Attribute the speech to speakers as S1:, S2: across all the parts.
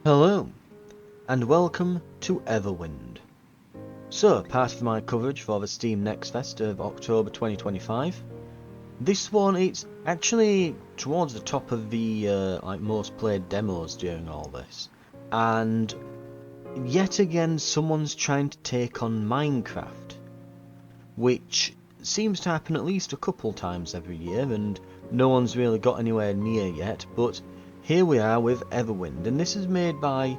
S1: Hello, and welcome to Everwind. So, part of my coverage for the Steam Next Fest of October 2025. This one, it's actually towards the top of the most played demos during all this. And yet again, someone's trying to take on Minecraft, which seems to happen at least a couple times every year, and no one's really got anywhere near yet, but here we are with Everwind, and this is made by...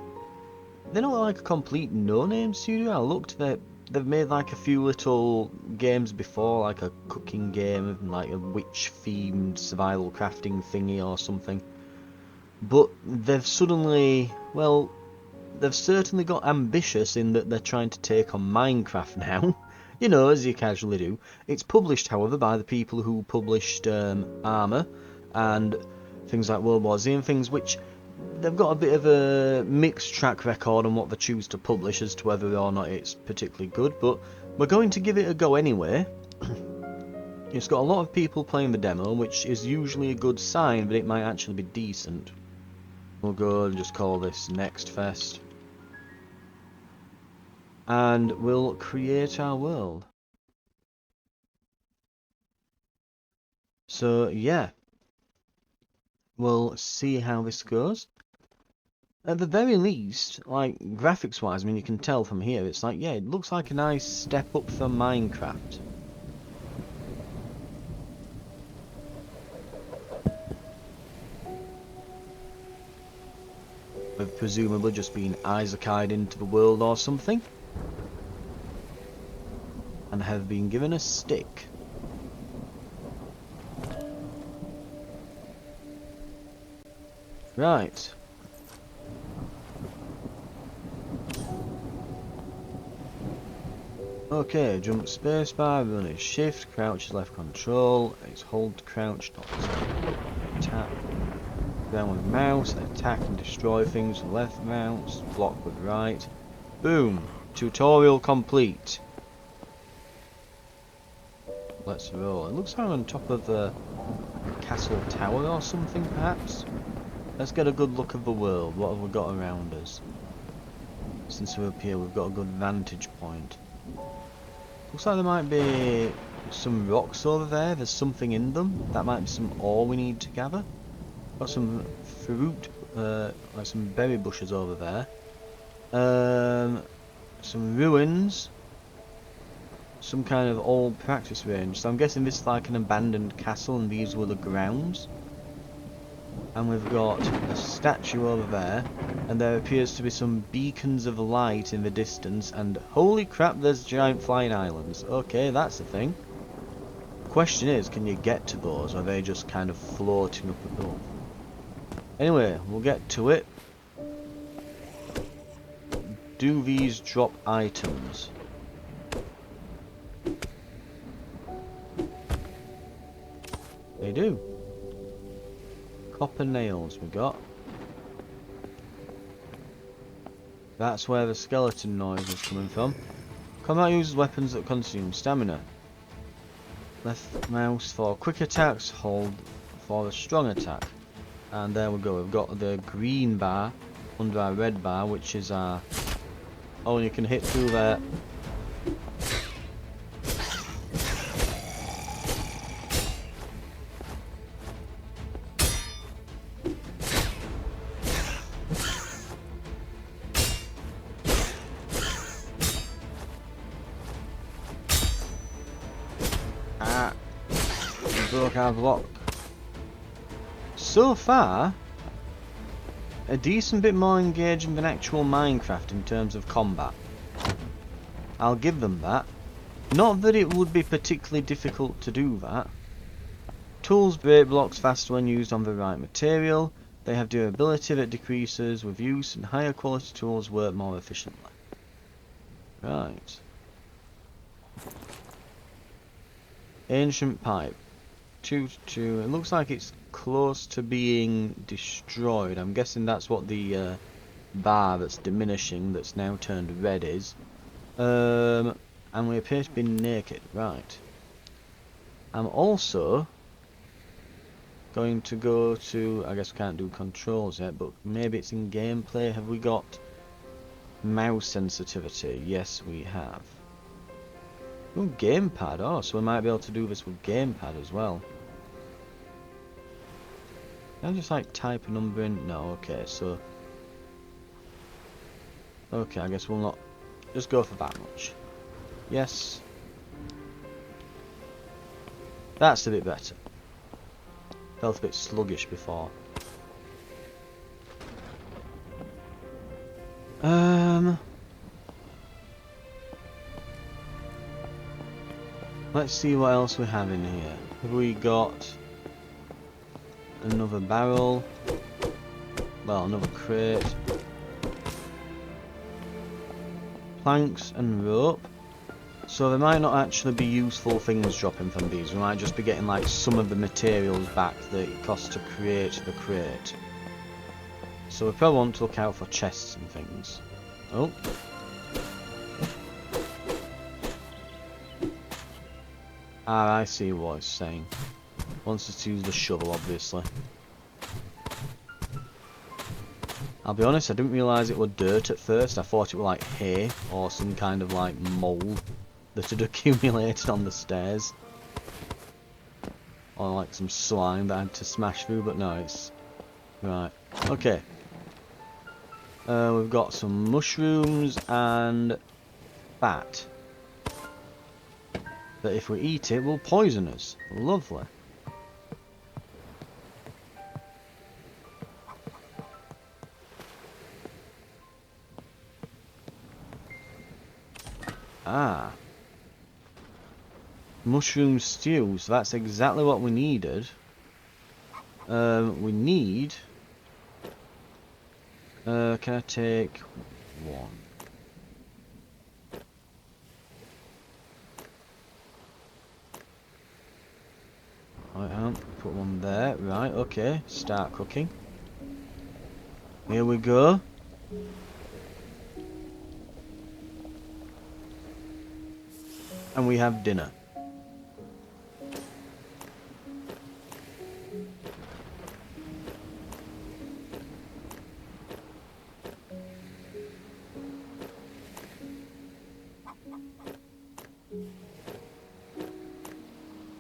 S1: They're not like a complete no-name studio. I looked, they've made like a few little games before, like a cooking game, like a witch-themed survival crafting thingy or something. But they've suddenly, well, they've certainly got ambitious in that they're trying to take on Minecraft now. You know, as you casually do. It's published, however, by the people who published Armour and things like World War Z and things which they've got a bit of a mixed track record on what they choose to publish as to whether or not it's particularly good, but we're going to give it a go anyway. It's got a lot of people playing the demo, which is usually a good sign, but it might actually be decent. We'll go and just call this Next Fest. And we'll create our world. So, yeah. We'll see how this goes. At the very least, like, graphics-wise, I mean, you can tell from here, it's like, yeah, it looks like a nice step up from Minecraft. With presumably just being Isaac'd into the world or something. And have been given a stick. Right. Okay, jump spacebar, run is shift, crouch is left control, it's hold to crouch, not tap. Down with mouse, attack and destroy things with left mouse, block with right. Boom! Tutorial complete. Let's roll. It looks like on top of a castle tower or something, perhaps? Let's get a good look of the world. What have we got around us? Since we're up here, we've got a good vantage point. Looks like there might be some rocks over there. There's something in them. That might be some ore we need to gather. Got some fruit, like some berry bushes over there. Some ruins. Some kind of old practice range. So I'm guessing this is like an abandoned castle and these were the grounds. And we've got a statue over there, and there appears to be some beacons of light in the distance, and holy crap, there's giant flying islands. Okay, that's the thing. Question is, can you get to those, or are they just kind of floating up above? Anyway, we'll get to it. Do these drop items? They do. Copper nails we got. That's where the skeleton noise is coming from. Combat uses weapons that consume stamina. Left mouse for quick attacks, hold for a strong attack. And there we go, we've got the green bar under our red bar, which is our... Oh, and you can hit through there. Broke our block. So far, a decent bit more engaging than actual Minecraft in terms of combat. I'll give them that. Not that it would be particularly difficult to do that. Tools break blocks faster when used on the right material. They have durability that decreases with use, and higher quality tools work more efficiently. Right. Ancient pipe. 2 to 2. It looks like it's close to being destroyed. I'm guessing that's what the bar that's diminishing, that's now turned red, is. And we appear to be naked. Right. I'm also Going to go to, I guess we can't do controls yet, but maybe it's in gameplay. Have we got mouse sensitivity? Yes, we have. Oh, gamepad. Oh, so we might be able to do this with gamepad as well. Can I just like type a number in? No, okay, so... Okay, I guess we'll not just go for that much. Yes. That's a bit better. Felt a bit sluggish before. Let's see what else we have in here. Have we got another barrel? Well, another crate. Planks and rope. So there might not actually be useful things dropping from these. We might just be getting like some of the materials back that it costs to create the crate. So we probably want to look out for chests and things. Oh. Ah, I see what it's saying. Wants us to use the shovel, obviously. I'll be honest, I didn't realise it was dirt at first. I thought it was like hay or some kind of like mould that had accumulated on the stairs. Or like some slime that I had to smash through, but no, it's... Right, okay. We've got some mushrooms and fat. That if we eat it will poison us. Lovely. Ah. Mushroom stew, so that's exactly what we needed. We need... can I take one? Right, put one there. Right, okay. Start cooking. Here we go. And we have dinner.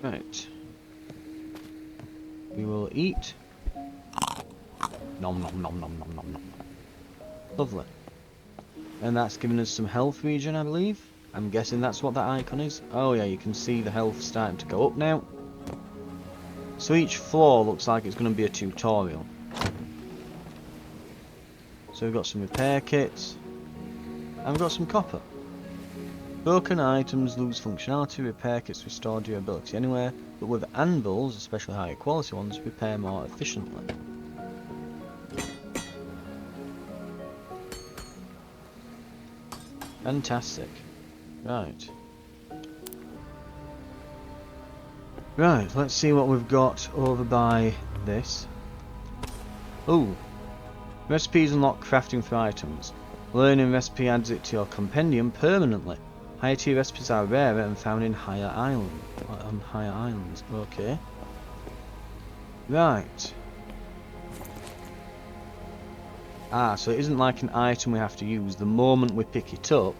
S1: Right. We will eat. Nom nom nom nom nom nom nom. Lovely. And that's given us some health regen, I believe. I'm guessing that's what that icon is. Oh yeah, you can see the health starting to go up now. So each floor looks like it's going to be a tutorial. So we've got some repair kits. And we've got some copper. Broken items lose functionality, repair kits restore durability anywhere, but with anvils, especially higher quality ones, repair more efficiently. Fantastic. Right. Right, let's see what we've got over by this. Ooh. Recipes unlock crafting for items. Learning recipe adds it to your compendium permanently. Higher tier recipes are rarer and found in higher islands. Okay. Right. Ah, so it isn't like an item we have to use. The moment we pick it up...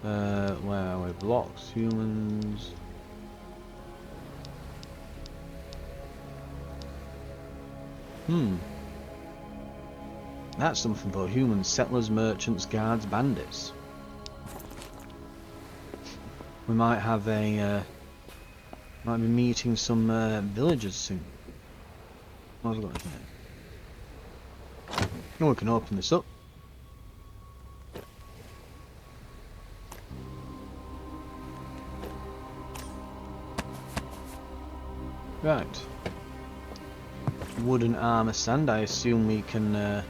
S1: where are we? Blocks, humans... That's something for humans, settlers, merchants, guards, bandits. We might have a... might be meeting some villagers soon. What have we got here? Oh, we can open this up. Right. Wooden armor stand. I assume we can...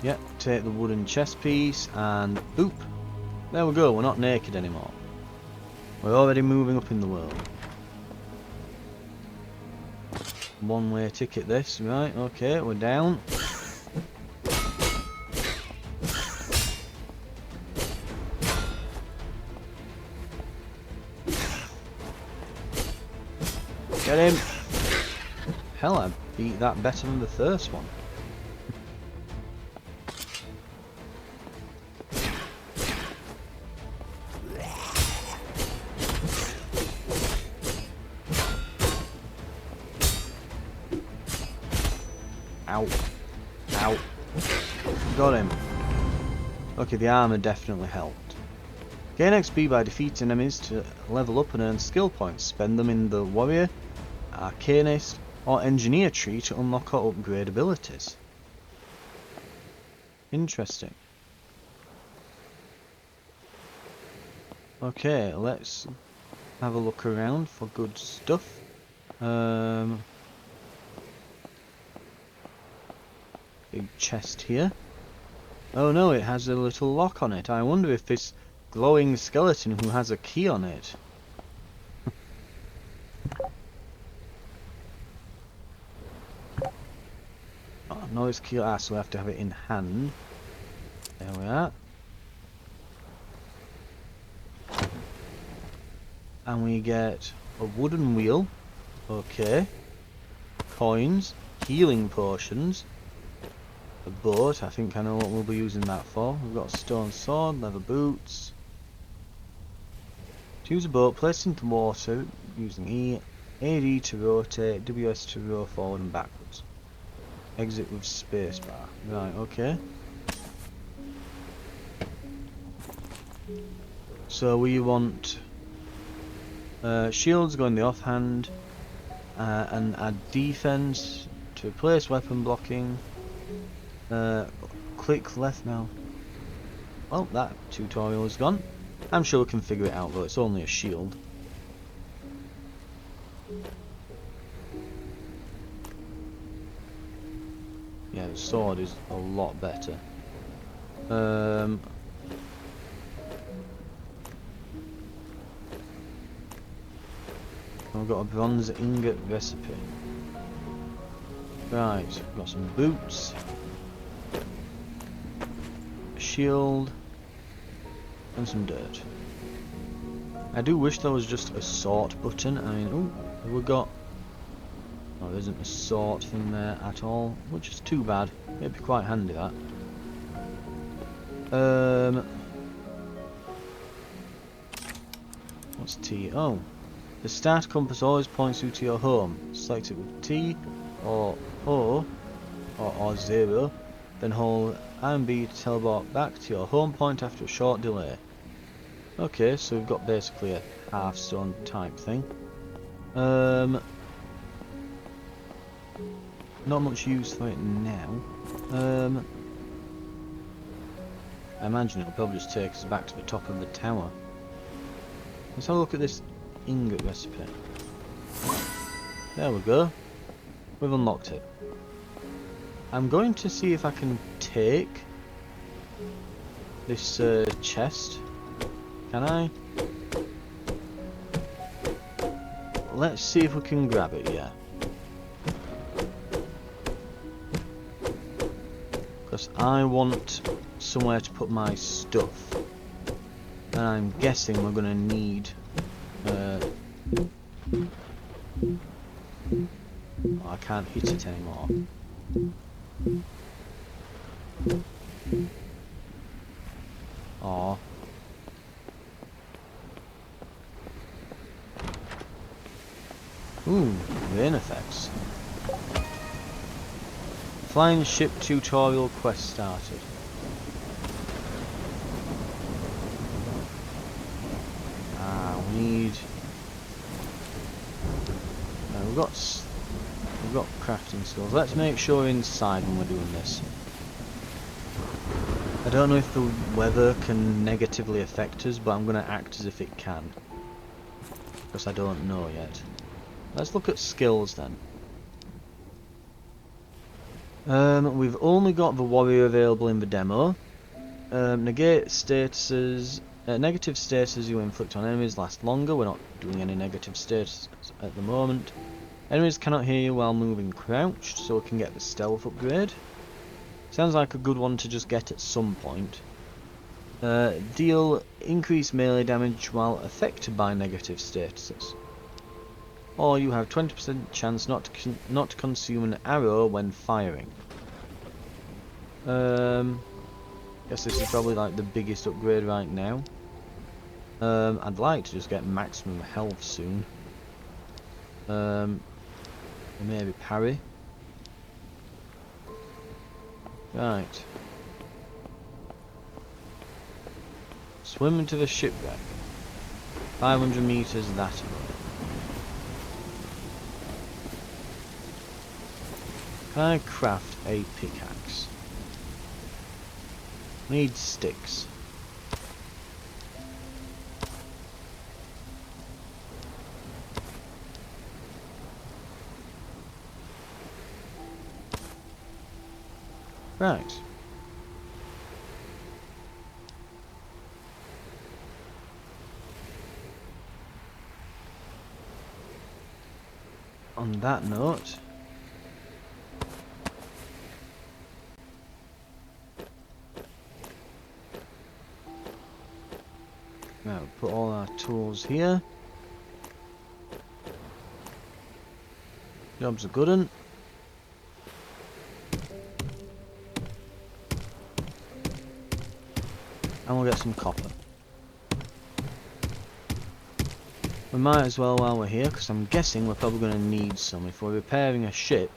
S1: Yep, take the wooden chest piece and boop. There we go, we're not naked anymore. We're already moving up in the world. One-way ticket this, right, okay, we're down. Get him! Hell, I beat that better than the first one. Ow. Ow. Got him. Okay, the armor definitely helped. Gain XP by defeating enemies to level up and earn skill points. Spend them in the warrior, arcanist, or engineer tree to unlock or upgrade abilities. Interesting. Okay, let's have a look around for good stuff. Big chest here. Oh no, it has a little lock on it. I wonder if this glowing skeleton who has a key on it. Oh, no, it's key. Ah, so we have to have it in hand. There we are. And we get a wooden wheel. Okay. Coins. Healing potions. A boat. I think I know what we'll be using that for. We've got a stone sword, leather boots. To use a boat, place into water using E, AD to rotate, WS to row forward and backwards. Exit with spacebar. Right, okay. So we want shields go in the offhand, and add defense to replace weapon blocking. Click left now. Well, that tutorial is gone. I'm sure we can figure it out though, it's only a shield. Yeah, the sword is a lot better. We've got a bronze ingot recipe. Right, we've got some boots, a shield, and some dirt. I do wish there was just a sort button. I mean, ooh, we've got... Oh, there isn't a sort thing there at all, which is too bad. It'd be quite handy, that. What's T? Oh. The start compass always points you to your home. Select it with T, or O, or 0, then hold R and B to teleport back to your home point after a short delay. Okay, so we've got basically a half-stone type thing. Not much use for it now. I imagine it'll probably just take us back to the top of the tower. Let's have a look at this ingot recipe. There we go. We've unlocked it. I'm going to see if I can take this chest. Can I? Let's see if we can grab it, yeah. Because I want somewhere to put my stuff. And I'm guessing we're going to need... Oh, I can't hit it anymore. Oh. Ooh, rain effects. Flying ship tutorial quest started. We need... we've got crafting skills. Let's make sure we're inside when we're doing this. I don't know if the weather can negatively affect us, but I'm going to act as if it can. Because I don't know yet. Let's look at skills then. We've only got the warrior available in the demo. Negate statuses. Negative statuses you inflict on enemies last longer. We're not doing any negative status at the moment. Enemies cannot hear you while moving crouched, so we can get the stealth upgrade. Sounds like a good one to just get at some point. Deal increased melee damage while affected by negative statuses. or you have 20% chance not to consume an arrow when firing. Guess this is probably like the biggest upgrade right now. I'd like to just get maximum health soon. Maybe parry. Right. Swim into the shipwreck. 500 meters that way. Can I craft a pickaxe? Need sticks. Right. On that note, now put all our tools here. Job's a good one. And we'll get some copper. We might as well while we're here, because I'm guessing we're probably going to need some. If we're repairing a ship,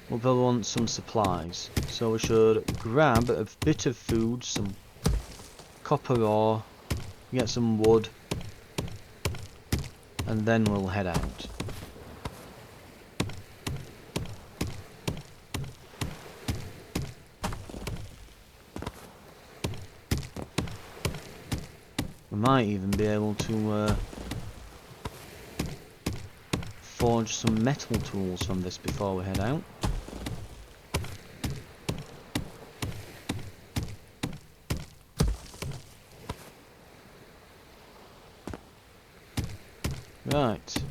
S1: we'll probably want some supplies. So we should grab a bit of food, some copper ore, get some wood, and then we'll head out. We might even be able to forge some metal tools from this before we head out. Right.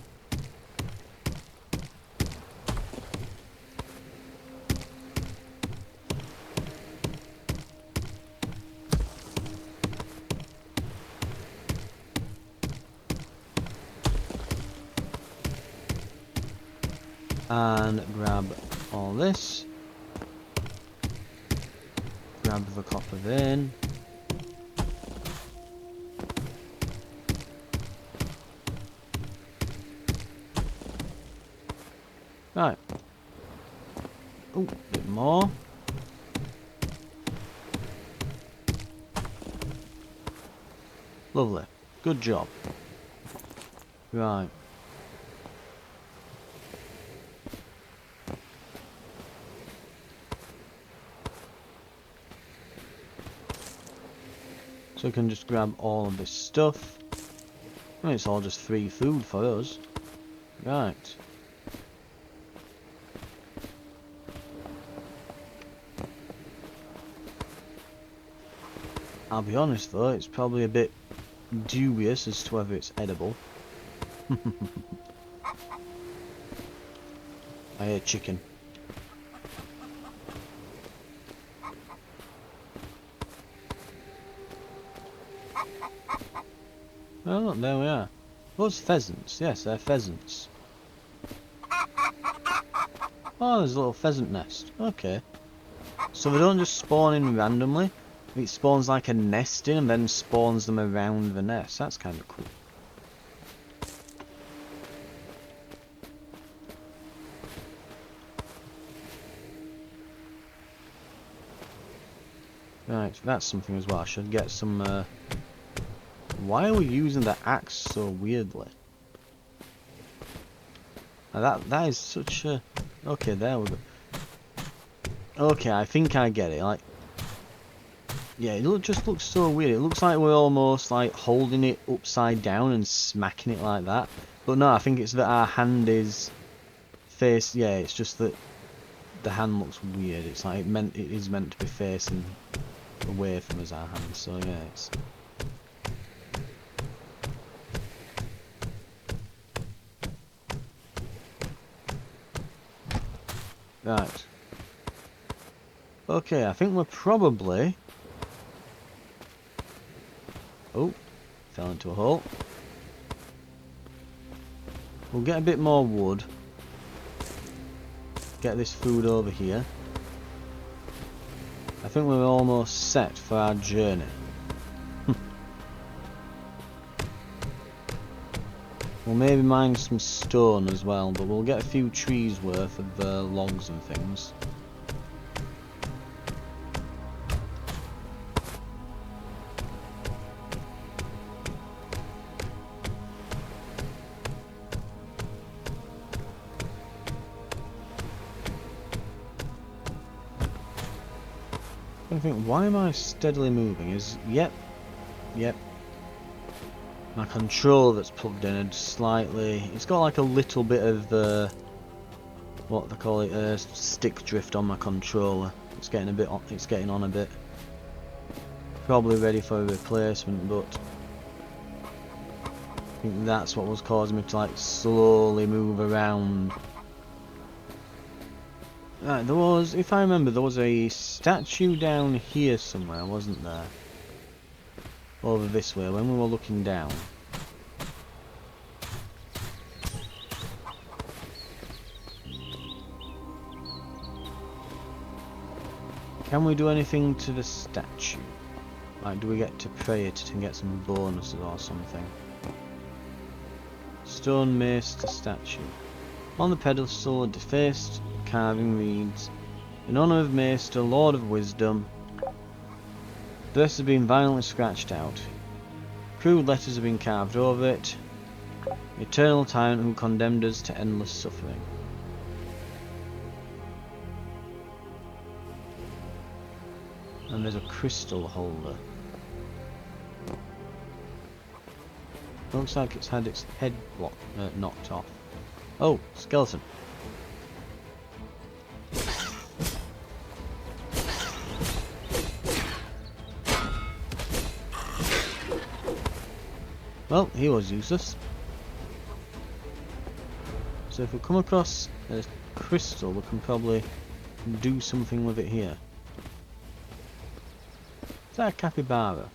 S1: And grab all this. Grab the copper vein. Right. Oh, a bit more. Lovely. Good job. Right. So we can just grab all of this stuff. I mean, it's all just free food for us. Right. I'll be honest though, it's probably a bit dubious as to whether it's edible. I hear chicken. Oh look, there we are. Those pheasants, yes, they're pheasants. Oh, there's a little pheasant nest. Okay. So they don't just spawn in randomly. It spawns like a nest in and then spawns them around the nest. That's kind of cool. Right, that's something as well. I should get some... Why are we using the axe so weirdly? Now that is such a... Okay, there we go. Okay, I think I get it. Like, yeah, it just looks so weird. It looks like we're almost like holding it upside down and smacking it like that. But no, I think it's that our hand is face. Yeah, it's just that the hand looks weird. It's like it is meant to be facing away from us, our hand. So yeah, it's. Right. Okay, I think we're probably... Oh, fell into a hole. We'll get a bit more wood. Get this food over here. I think we're almost set for our journey. We'll maybe mine some stone as well, but we'll get a few trees worth of logs and things. I think, why am I steadily moving? Yep. My controller that's plugged in had slightly. It's got like a little bit of what they call it, stick drift on my controller. It's getting a bit. It's getting on a bit. Probably ready for a replacement, but I think that's what was causing me to like slowly move around. Right, there was, if I remember, there was a statue down here somewhere, wasn't there? Over this way, when we were looking down. Can we do anything to the statue? Like, do we get to pray it and get some bonuses or something? Stone mace to statue. On the pedestal, defaced carving reads, in honour of Maester, Lord of Wisdom. This has been violently scratched out. Crude letters have been carved over it. Eternal tyrant who condemned us to endless suffering. And there's a crystal holder. Looks like it's had its head knocked off. Oh, skeleton. Well, he was useless. So if we come across a crystal, we can probably do something with it here. Is that a capybara?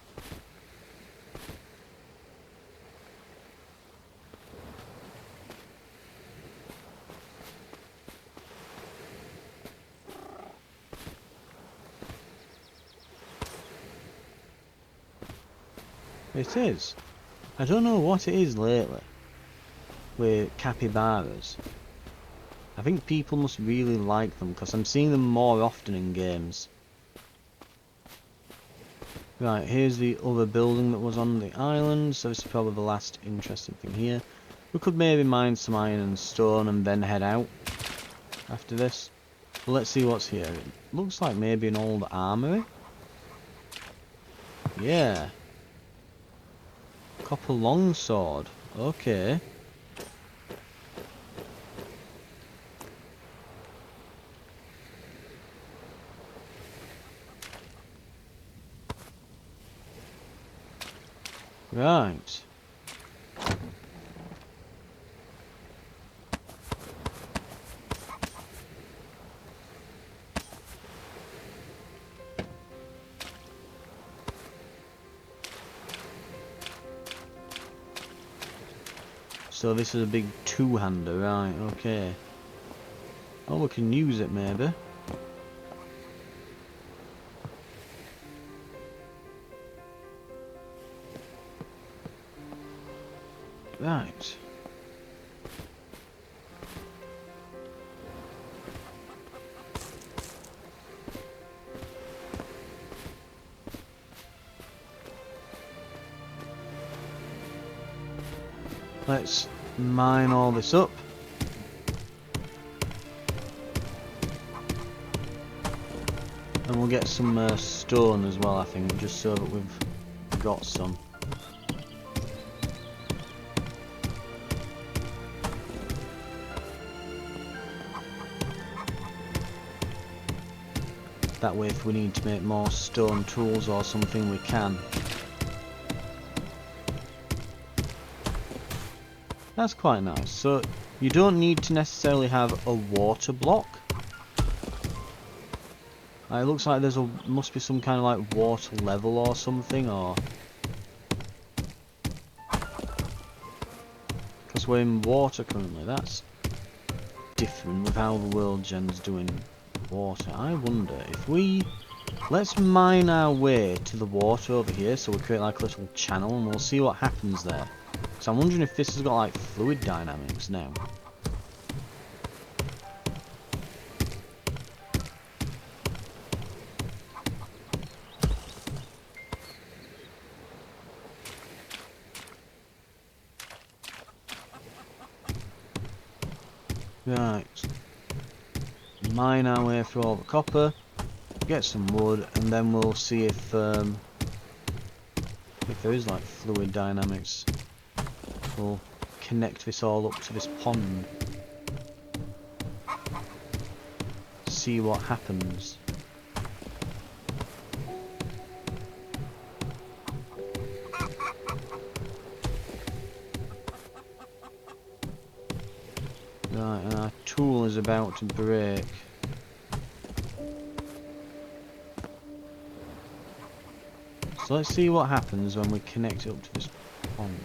S1: It is. I don't know what it is lately with capybaras. I think people must really like them because I'm seeing them more often in games. Right, here's the other building that was on the island, so this is probably the last interesting thing here. We could maybe mine some iron and stone and then head out after this. But let's see what's here. It looks like maybe an old armory. Yeah. Copper longsword. Okay. Right. So this is a big two-hander, right, okay. Oh, we can use it maybe. Right. Let's mine all this up. And we'll get some stone as well, I think, just so that we've got some. That way if we need to make more stone tools or something, we can. That's quite nice. So you don't need to necessarily have a water block. It looks like there's must be some kind of like water level or something, or because so we're in water currently. That's different with how the world gen's doing water. I wonder if we... Let's mine our way to the water over here, so we create like a little channel, and we'll see what happens there. So I'm wondering if this has got like fluid dynamics now. Right. Mine our way through all the copper, get some wood, and then we'll see if there is like fluid dynamics. We'll connect this all up to this pond. See what happens. Right, and our tool is about to break. So let's see what happens when we connect it up to this pond.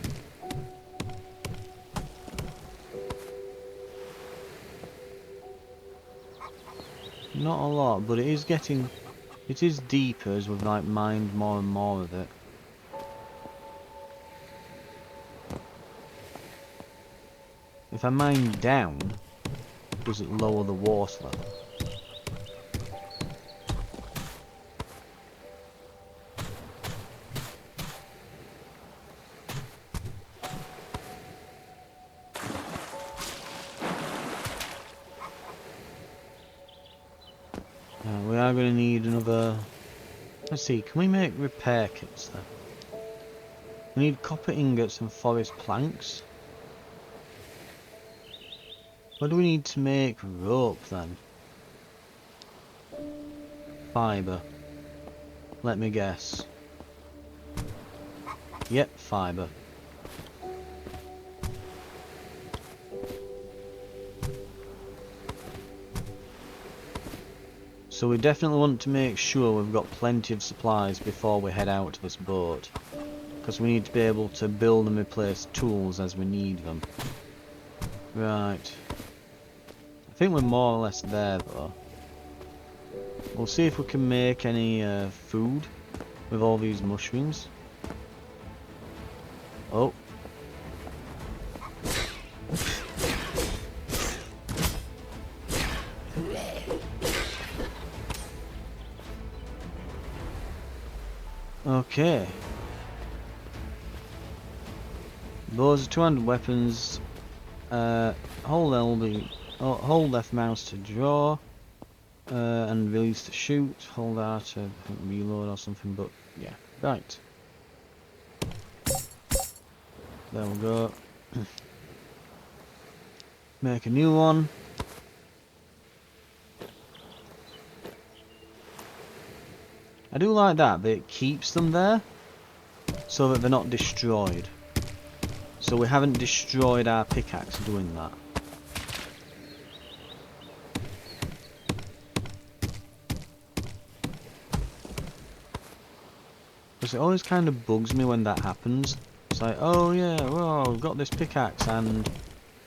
S1: Not a lot, but it is getting... It is deeper as we've like mined more and more of it. If I mine down, does it lower the water level? We are going to need another... Let's see, can we make repair kits then? We need copper ingots and forest planks. What do we need to make rope then? Fibre. Let me guess. Yep, fibre. So we definitely want to make sure we've got plenty of supplies before we head out to this boat. Because we need to be able to build and replace tools as we need them. Right. I think we're more or less there though. We'll see if we can make any food with all these mushrooms. Oh. Okay. Those are two-handed weapons. Hold left mouse to draw, and release to shoot. Hold R to reload or something. But yeah, right. There we go. Make a new one. I do like that it keeps them there, so that they're not destroyed. So we haven't destroyed our pickaxe doing that. Because it always kind of bugs me when that happens. It's like, oh yeah, well, I've got this pickaxe, and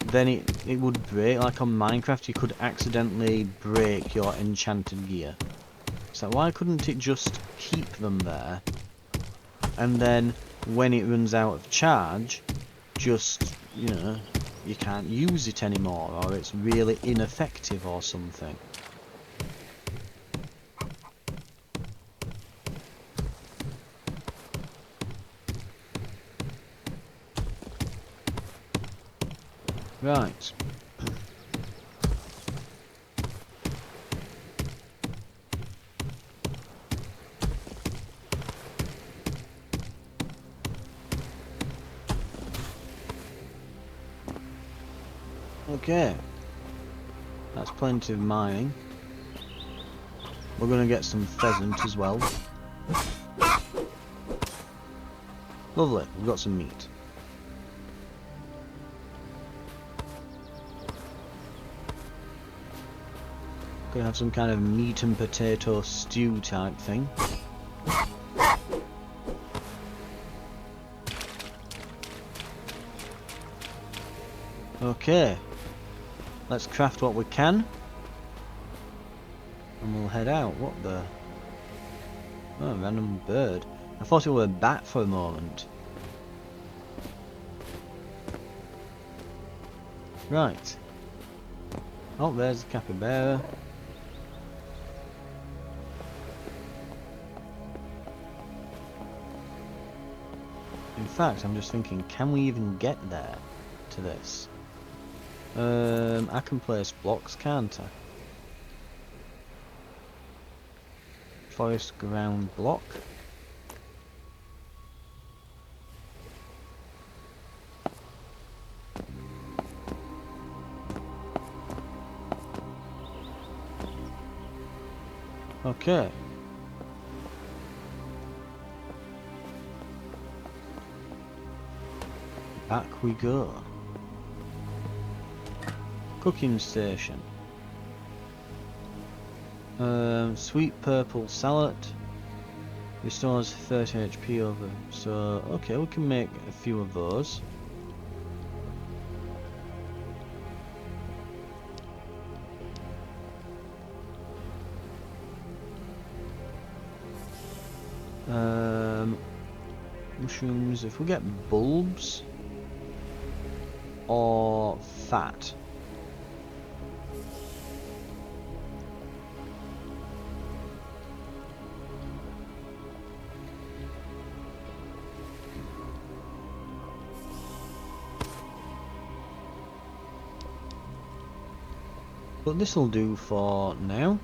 S1: then it would break. Like on Minecraft, you could accidentally break your enchanted gear. So why couldn't it just keep them there, and then when it runs out of charge, just, you know, you can't use it anymore, or it's really ineffective or something. Right. Okay, that's plenty of mining. We're going to get some pheasant as well. Lovely, we've got some meat. Gonna have some kind of meat and potato stew type thing. Okay. Let's craft what we can. And we'll head out. What the... Oh, random bird. I thought it were a bat for a moment. Right. Oh, there's the capybara. In fact, I'm just thinking, can we even get there to this? I can place blocks, can't I? Forest ground block. Okay. Back we go. Cooking station. Sweet purple salad. Restores 30 HP over. So, okay, we can make a few of those. Mushrooms, if we get bulbs or fat. But this'll do for now.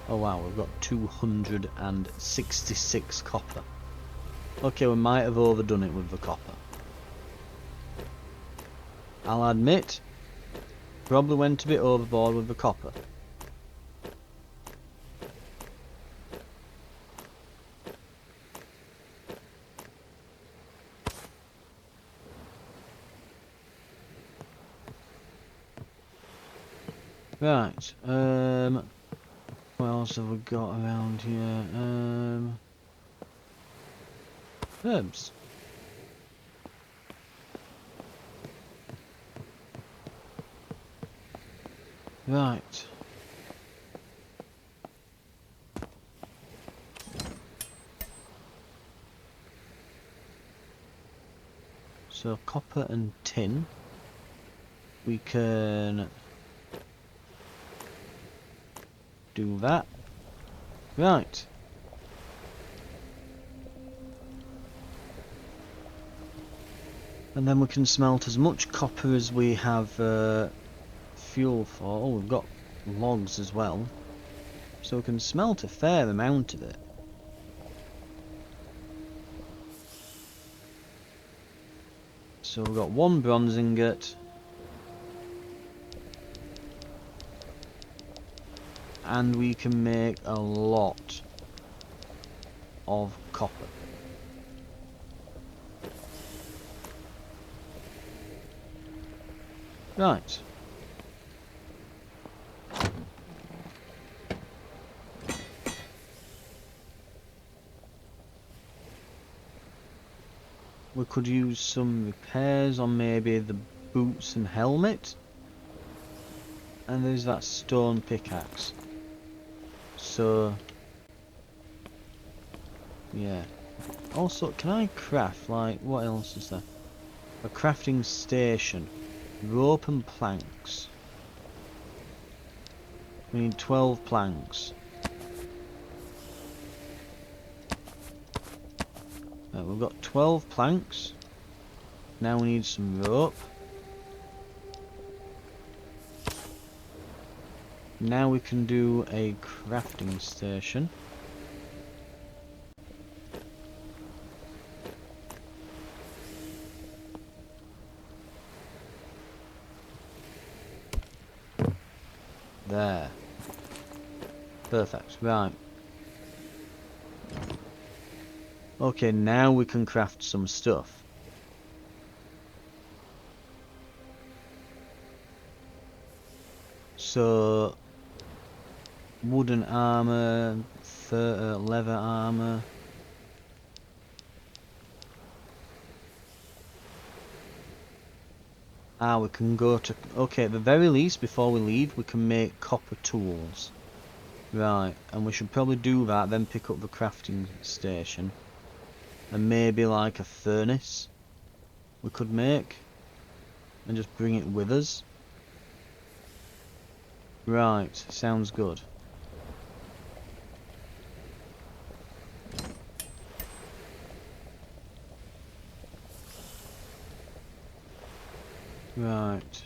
S1: Oh wow, we've got 266 copper. Okay, we might have overdone it with the copper. I'll admit, probably went a bit overboard with the copper. Right, what else have we got around here? Herbs. Right. So copper and tin. We can do that. Right. And then we can smelt as much copper as we have fuel for. Oh, we've got logs as well. So we can smelt a fair amount of it. So we've got one bronze ingot. And we can make a lot of copper. Right. We could use some repairs on maybe the boots and helmet. And there's that stone pickaxe. So, yeah. Also, can I craft, like, what else is there? A crafting station. Rope and planks. We need 12 planks. Right, we've got 12 planks. Now we need some rope. Now we can do a crafting station. There. Perfect. Right. Okay, now we can craft some stuff. So wooden armor, leather armor. Ah, we can go to... Okay, at the very least, before we leave, we can make copper tools. Right, and we should probably do that, then pick up the crafting station. And maybe like a furnace we could make. And just bring it with us. Right, sounds good. Right.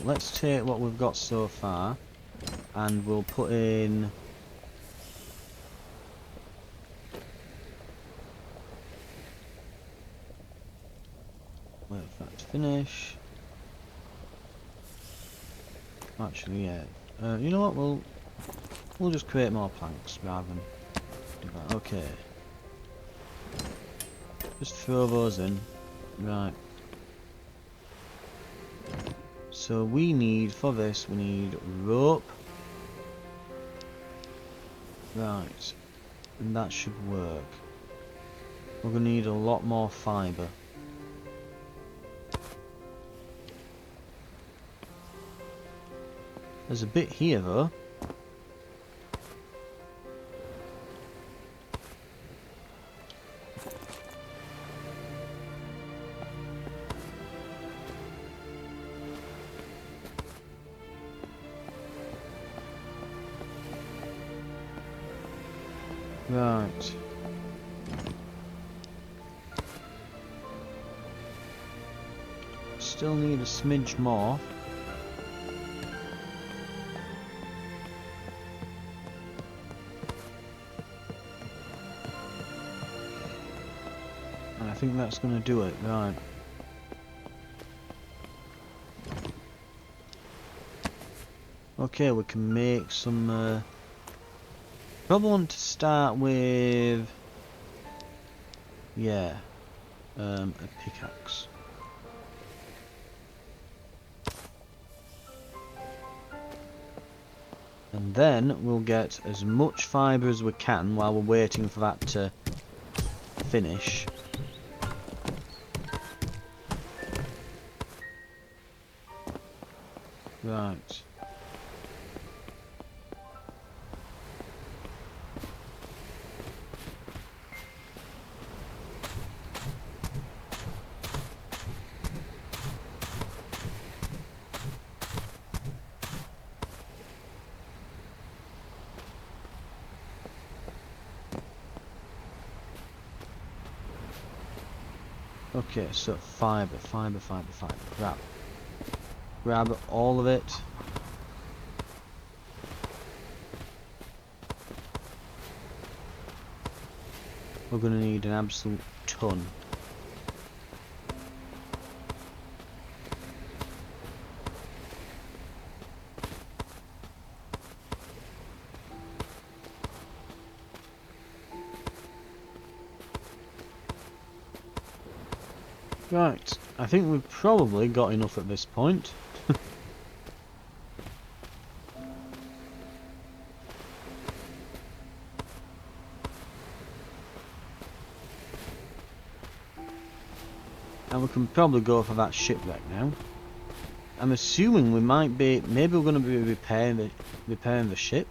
S1: Let's take what we've got so far. And we'll put in... Wait for that to finish. Actually, yeah. You know what? We'll just create more planks rather than do that. Okay. Just throw those in. Right. So we need, for this, we need rope. Right. And that should work. We're going to need a lot more fibre. There's a bit here though. Right. Still need a smidge more. And I think that's going to do it, right. Okay, we can make some... Probably want to start with... Yeah. A pickaxe. And then we'll get as much fibre as we can while we're waiting for that to finish. Right. Okay, so fibre. Grab all of it. We're going to need an absolute ton. Right, I think we've probably got enough at this point. And we can probably go for that shipwreck now. I'm assuming we might be, maybe we're going to be repairing the ship.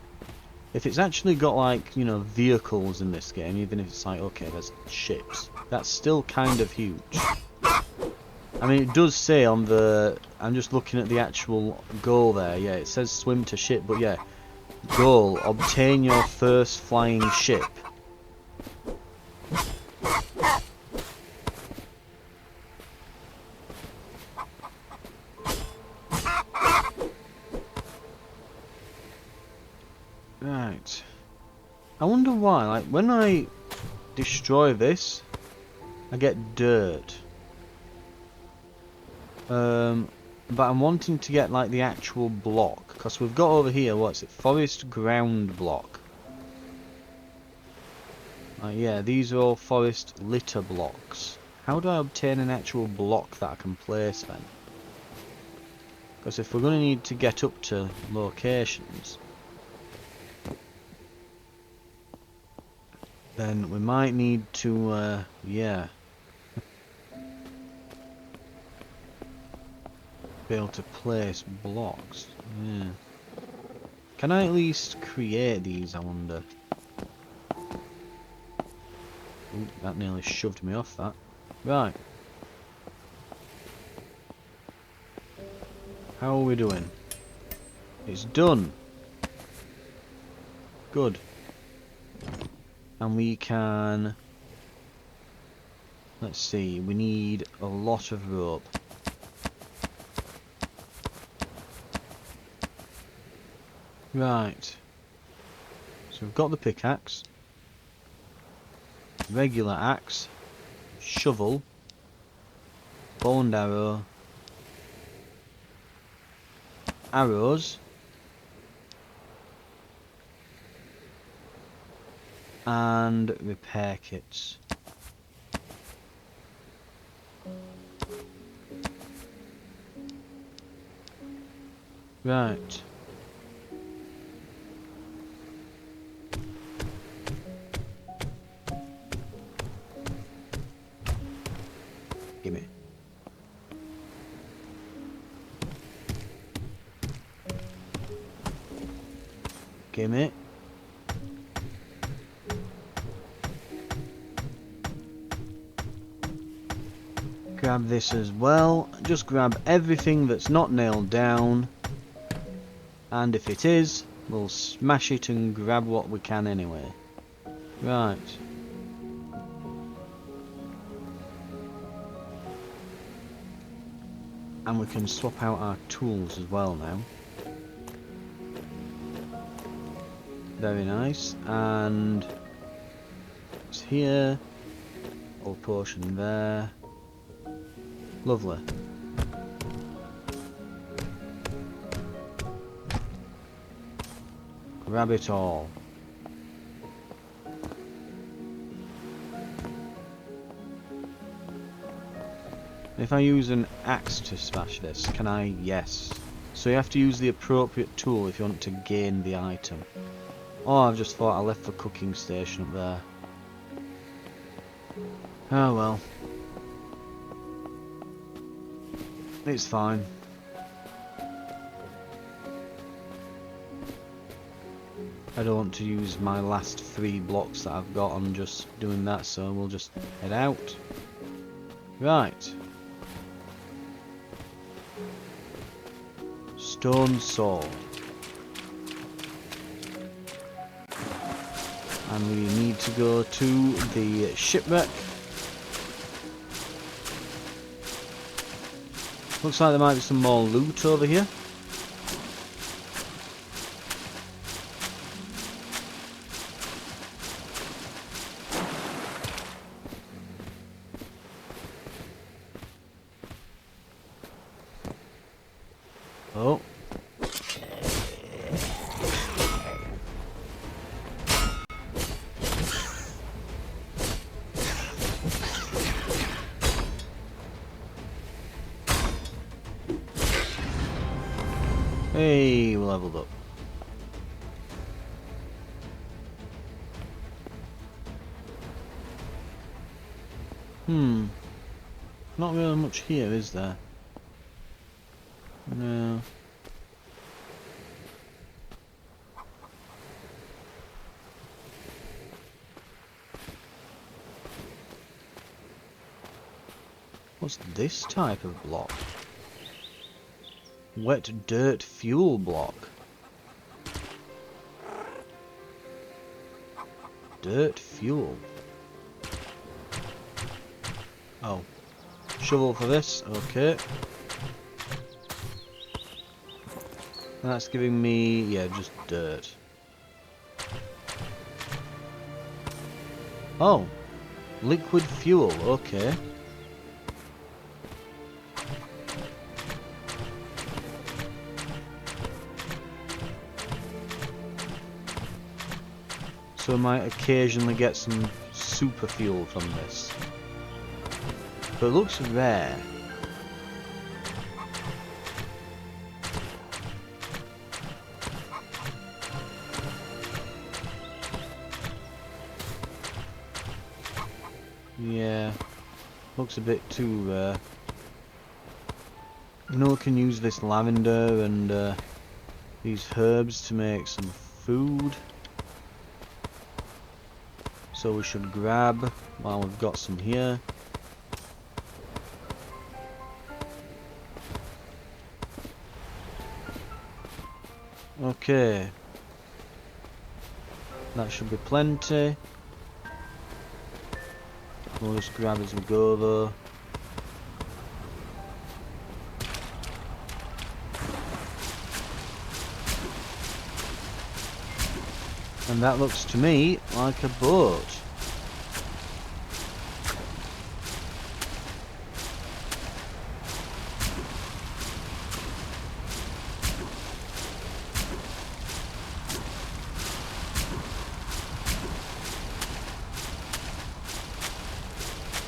S1: If it's actually got like, you know, vehicles in this game, even if it's like, okay, there's ships, that's still kind of huge. I mean, it does say on the, I'm just looking at the actual goal there, yeah, it says swim to ship, but yeah, goal, obtain your first flying ship. Right. I wonder why, like, when I destroy this, I get dirt. But I'm wanting to get, like, the actual block, because we've got over here, what's it, forest ground block. Yeah, these are all forest litter blocks. How do I obtain an actual block that I can place then? Because if we're going to need to get up to locations, then we might need to, yeah, be able to place blocks. Yeah. Can I at least create these, I wonder? Ooh, that nearly shoved me off that. Right. How are we doing? It's done. Good. And we can... Let's see, we need a lot of rope. Right. So we've got the pickaxe. Regular axe. Shovel. Bow and arrow. Arrows. And repair kits. Right. Gimme. Gimme. Grab this as well. Just grab everything that's not nailed down. And if it is, we'll smash it and grab what we can anyway. Right. And we can swap out our tools as well now. Very nice. And it's here. Old potion there. Lovely. Grab it all. If I use an axe to smash this, can I? Yes. So you have to use the appropriate tool if you want to gain the item. Oh, I've just thought I left the cooking station up there. Oh well. It's fine. I don't want to use my last 3 blocks that I've got on just doing that, so we'll just head out. Right. Stone sword. And we need to go to the shipwreck. Looks like there might be some more loot over here. Oh. Hey, we leveled up. Not really much here, is there? No. What's this type of block? Wet dirt fuel block. Dirt fuel. Oh. Shovel for this, okay. That's giving me, yeah, just dirt. Oh. Liquid fuel, okay. So I might occasionally get some super fuel from this. But it looks rare. Yeah, looks a bit too rare. You know, we can use this lavender and these herbs to make some food. So we should grab while we've got some here. Okay. That should be plenty. We'll just grab as we go though. And that looks to me like a boat.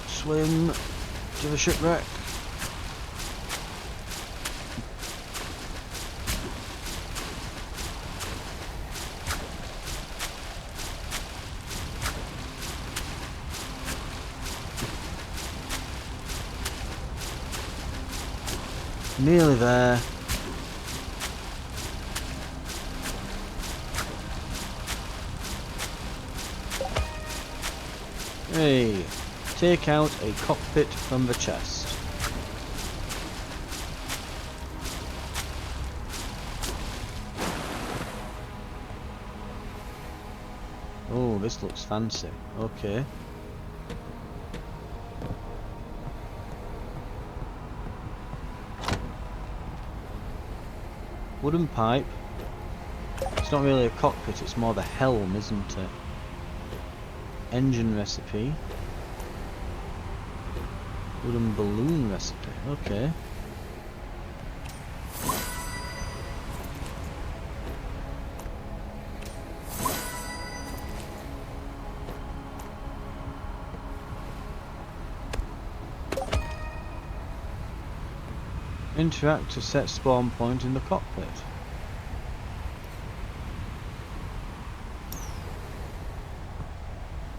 S1: Swim to the shipwreck. Nearly there. Hey, take out a cockpit from the chest. Oh, this looks fancy. Okay. Wooden pipe. It's not really a cockpit, it's more the helm, isn't it? Engine recipe. Wooden balloon recipe. Okay. Interact to set spawn point in the cockpit.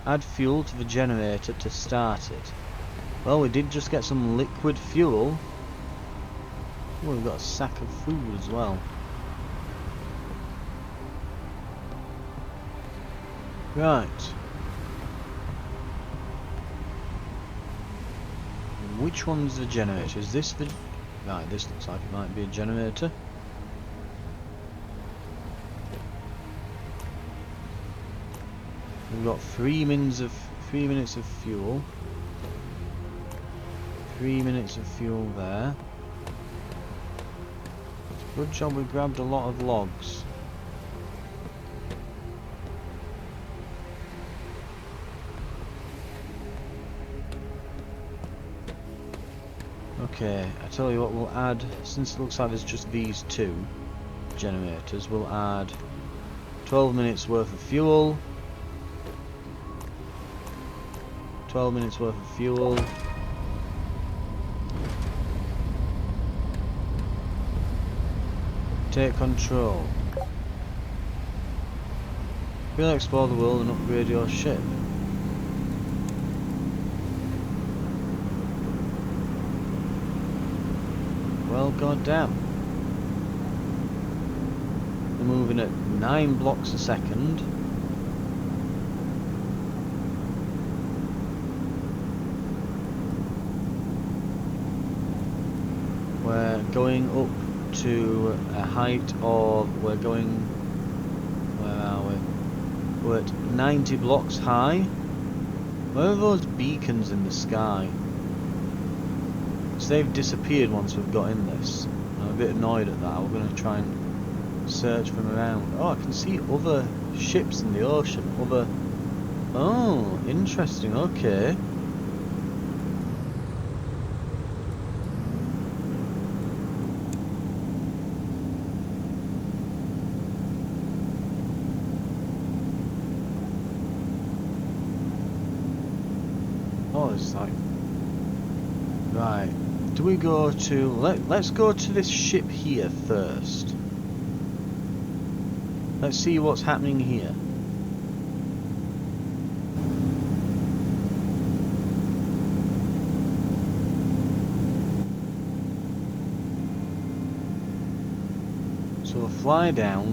S1: Add fuel to the generator to start it. Well, we did just get some liquid fuel. Oh, we've got a sack of food as well. Right. Which one's the generator? Is this the... Right, this looks like it might be a generator. We've got 3 minutes of fuel. 3 minutes of fuel there. Good job we grabbed a lot of logs. Okay, I tell you what, we'll add, since it looks like there's just these two generators, we'll add 12 minutes worth of fuel. 12 minutes worth of fuel. Take control. We'll explore the world and upgrade your ship. Well, goddamn. We're moving at 9 blocks a second. We're going up to a height of, we're going, where are we? We're at 90 blocks high. Where are those beacons in the sky? So they've disappeared once we've got in this. I'm a bit annoyed at that. We're going to try and search them around. Oh, I can see other ships in the ocean. Other... Oh, interesting. Okay. Oh, it's like... Right. Do we go to... Let's go to this ship here first. Let's see what's happening here. we'll fly down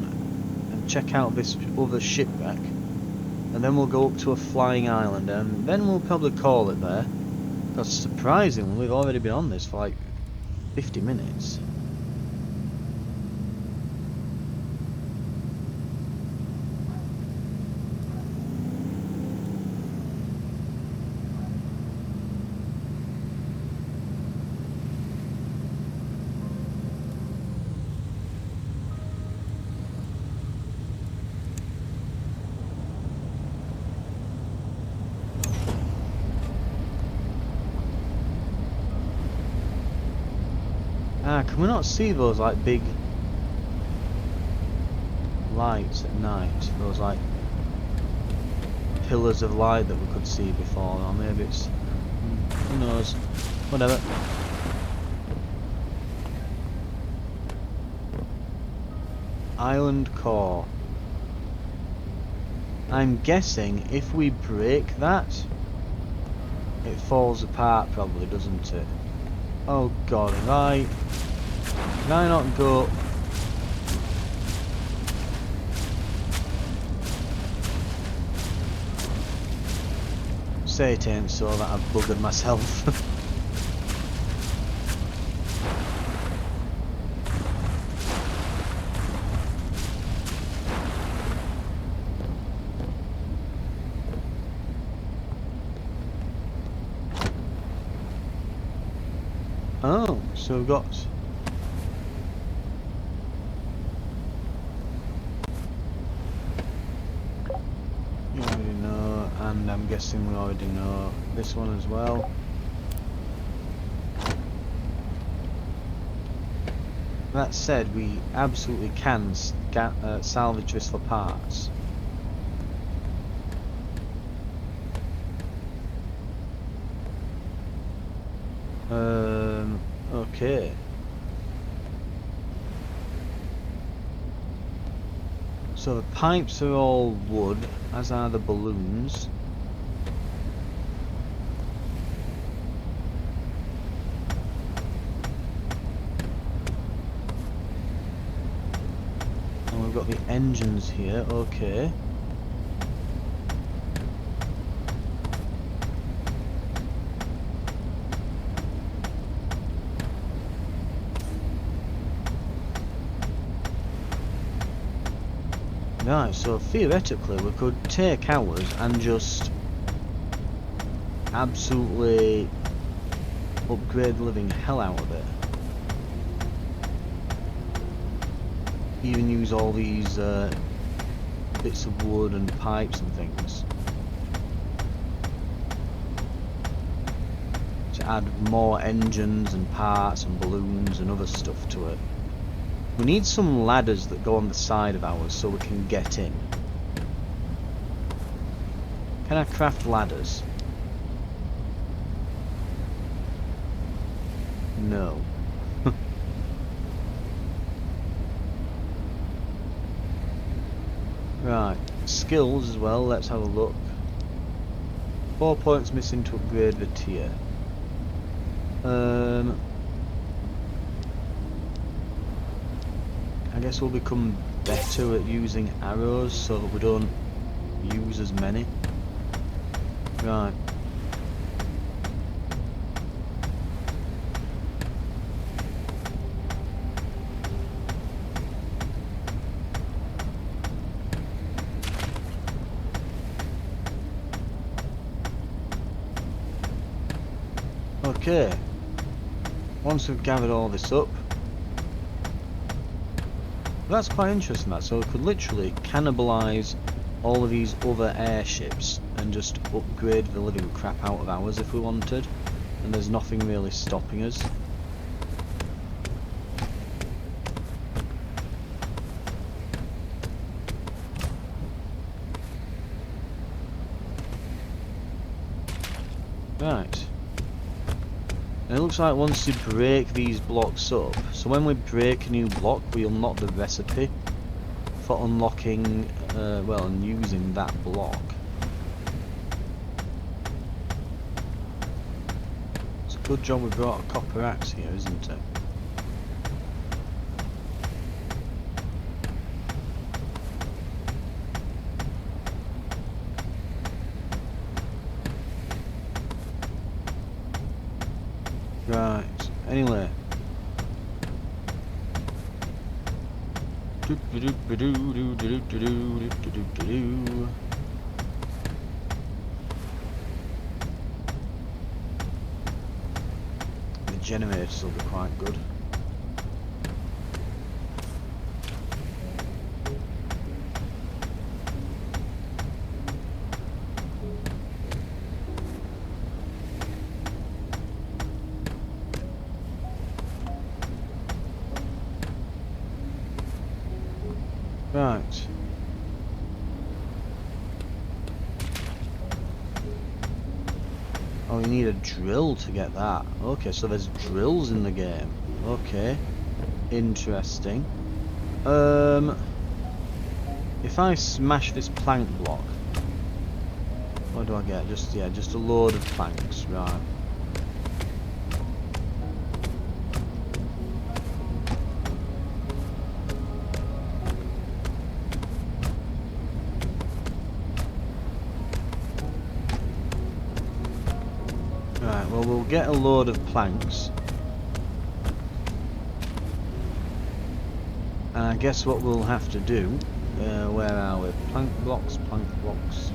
S1: and check out this other shipwreck, and then we'll go up to a flying island, and then we'll probably call it there. Because surprisingly, we've already been on this for like 50 minutes. Can we not see those like big lights at night? Those like pillars of light that we could see before, or maybe it's... who knows? Whatever. Island core. I'm guessing if we break that, it falls apart probably, doesn't it? Oh god, can I not go? Say it ain't so that I've buggered myself. Oh, so we've got... you already know, and I'm guessing we already know this one as well. That said, we absolutely can salvage this for parts. Okay. So the pipes are all wood, as are the balloons. And we've got the engines here, okay. Right, so theoretically we could take ours and just absolutely upgrade the living hell out of it. Even use all these bits of wood and pipes and things to add more engines and parts and balloons and other stuff to it. We need some ladders that go on the side of ours so we can get in. Can I craft ladders? No. Right, skills as well, let's have a look. 4 points missing to upgrade the tier. I guess we'll become better at using arrows so that we don't use as many. Right. Okay. Once we've gathered all this up, that's quite interesting, that. So we could literally cannibalise all of these other airships and just upgrade the living crap out of ours if we wanted, and there's nothing really stopping us. Right. And it looks like once you break these blocks up, so when we break a new block, we unlock the recipe for unlocking, well, and using that block. It's a good job we brought a copper axe here, isn't it? Right, anyway. The generators will be quite good. Right. Oh, you need a drill to get that. Okay, so there's drills in the game. Okay. Interesting. If I smash this plank block, what do I get? Just, yeah, just a load of planks, right. Right, well, we'll get a load of planks. And I guess what we'll have to do, where are we? Plank blocks, plank blocks.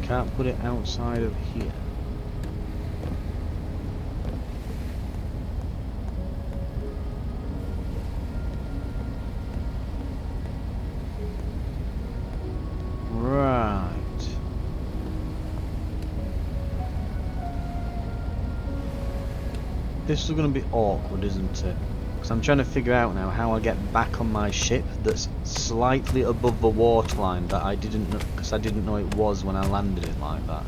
S1: Can't put it outside of here. Right. This is going to be awkward, isn't it? Because I'm trying to figure out now how I get back on my ship that's slightly above the waterline that I didn't know, because I didn't know it was when I landed it like that.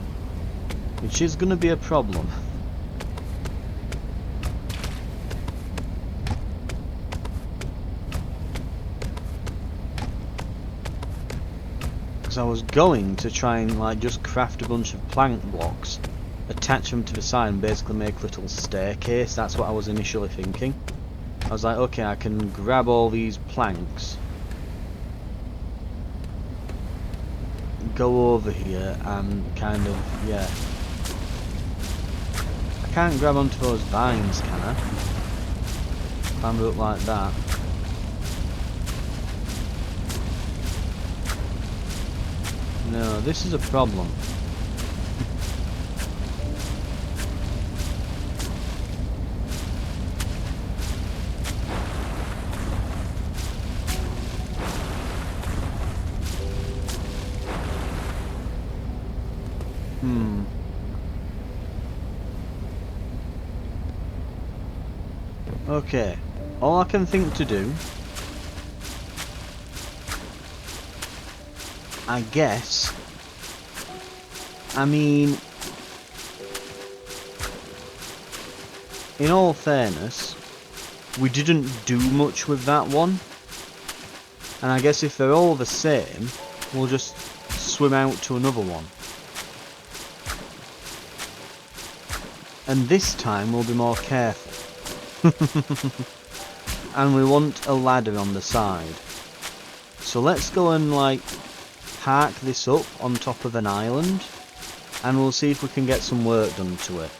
S1: Which is going to be a problem. Because I was going to try and like just craft a bunch of plank blocks, attach them to the side and basically make a little staircase. That's what I was initially thinking. I was like, okay, I can grab all these planks, go over here and kind of, yeah. I can't grab onto those vines, can I? Climb up like that. No, this is a problem. Okay, all I can think to do, I guess, I mean, in all fairness, we didn't do much with that one, and I guess if they're all the same, we'll just swim out to another one. And this time we'll be more careful. And we want a ladder on the side. So let's go and like park this up on top of an island, and we'll see if we can get some work done to it.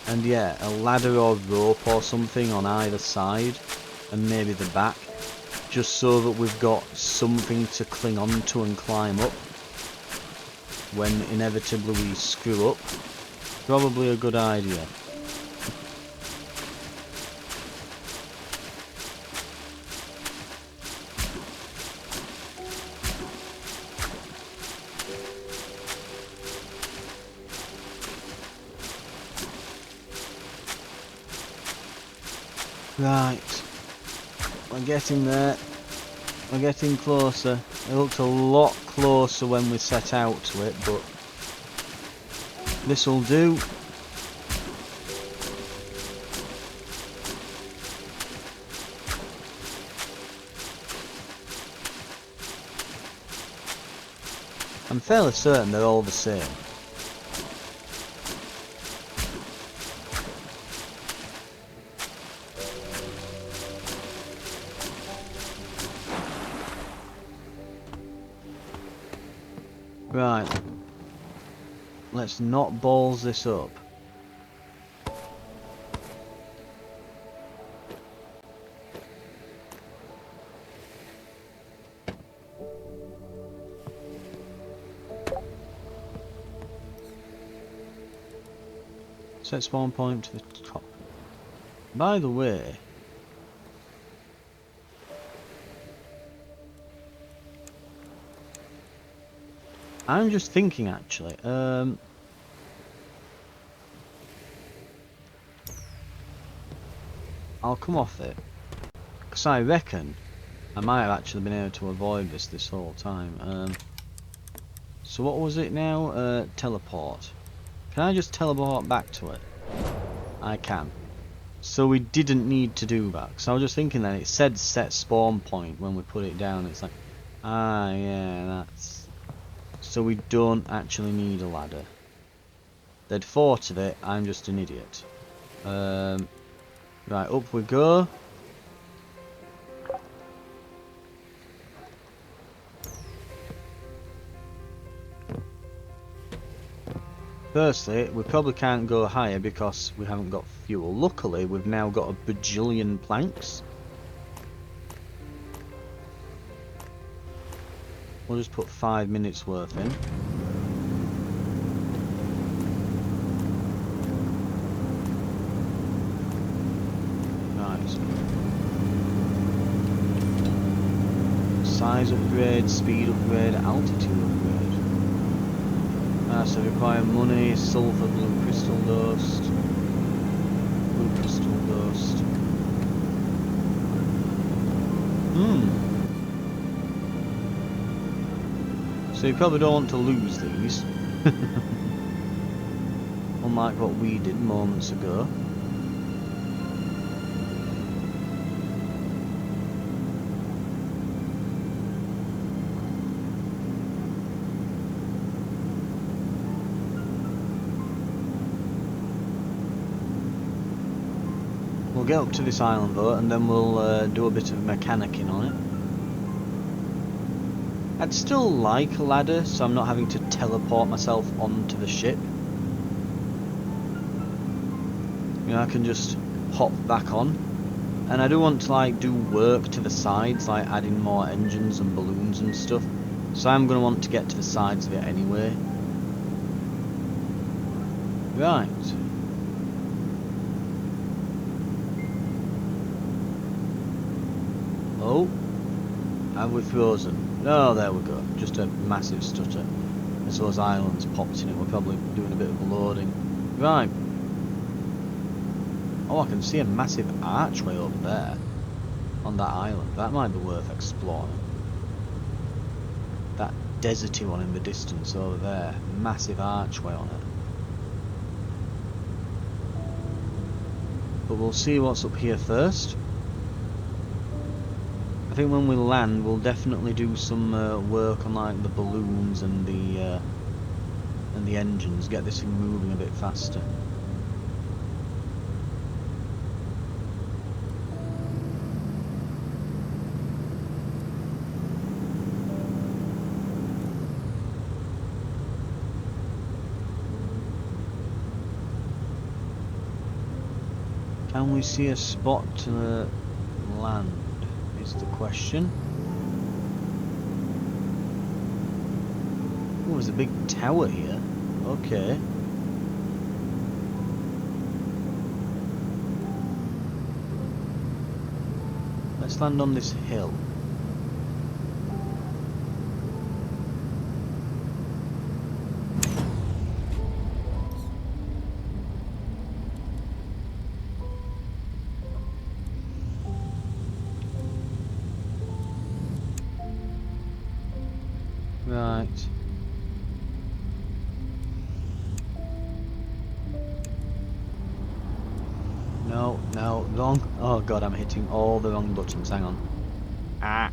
S1: And yeah, a ladder or rope or something on either side, and maybe the back, just so that we've got something to cling on to and climb up when inevitably we screw up. Probably a good idea. Right, we're getting there, we're getting closer. It looked a lot closer when we set out to it, but This'll do. I'm fairly certain they're all the same. Right. Let's not balls this up. Set spawn point to the top. By the way, I'm just thinking actually, I'll come off it, because I reckon I might have actually been able to avoid this whole time. So what was it now? Teleport. Can I just teleport back to it? I can. So we didn't need to do that. So I was just thinking that it said set spawn point when we put it down. It's like, ah, yeah, that's... So we don't actually need a ladder. They'd thought of it, I'm just an idiot. Right, up we go. Firstly, we probably can't go higher because we haven't got fuel. Luckily, we've now got a bajillion planks. We'll just put 5 minutes worth in. Right. Size upgrade, speed upgrade, altitude upgrade. So require money, sulfur, blue crystal dust. Blue crystal dust. So you probably don't want to lose these. Unlike what we did moments ago. We'll get up to this island though, and then we'll do a bit of mechanicking on it. I'd still like a ladder, so I'm not having to teleport myself onto the ship. You know, I can just hop back on. And I do want to like do work to the sides, like adding more engines and balloons and stuff. So I'm going to want to get to the sides of it anyway. Right. Oh, have we frozen? Oh, there we go. Just a massive stutter. As those islands popped in it, we're probably doing a bit of loading. Right. Oh, I can see a massive archway over there. On that island. That might be worth exploring. That deserty one in the distance over there. Massive archway on it. But we'll see what's up here first. I think when we land, we'll definitely do some work on like the balloons and the engines. Get this thing moving a bit faster. Can we see a spot to land? Is the question. Oh, there's a big tower here. Okay. Let's land on this hill. Right. No, no, wrong. Oh god, I'm hitting all the wrong buttons. Hang on. Ah.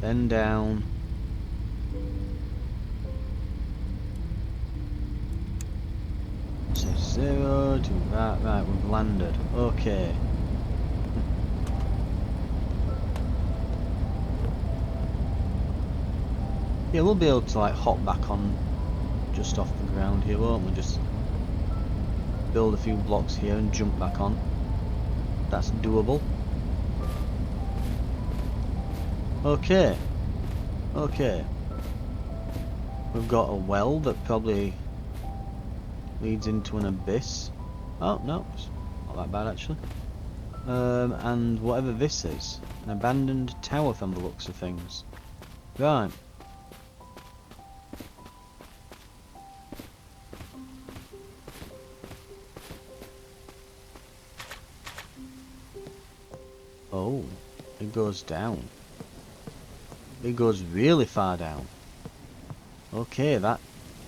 S1: Then down. So 0 to that. Right, we've landed. Okay. Yeah, we'll be able to like hop back on just off the ground here, won't we? Just build a few blocks here and jump back on. That's doable. Okay. Okay. We've got a well that probably leads into an abyss. Oh, no. It's not that bad, actually. And whatever this is. An abandoned tower from the looks of things. Right. Oh, it goes down. It goes really far down. Okay, that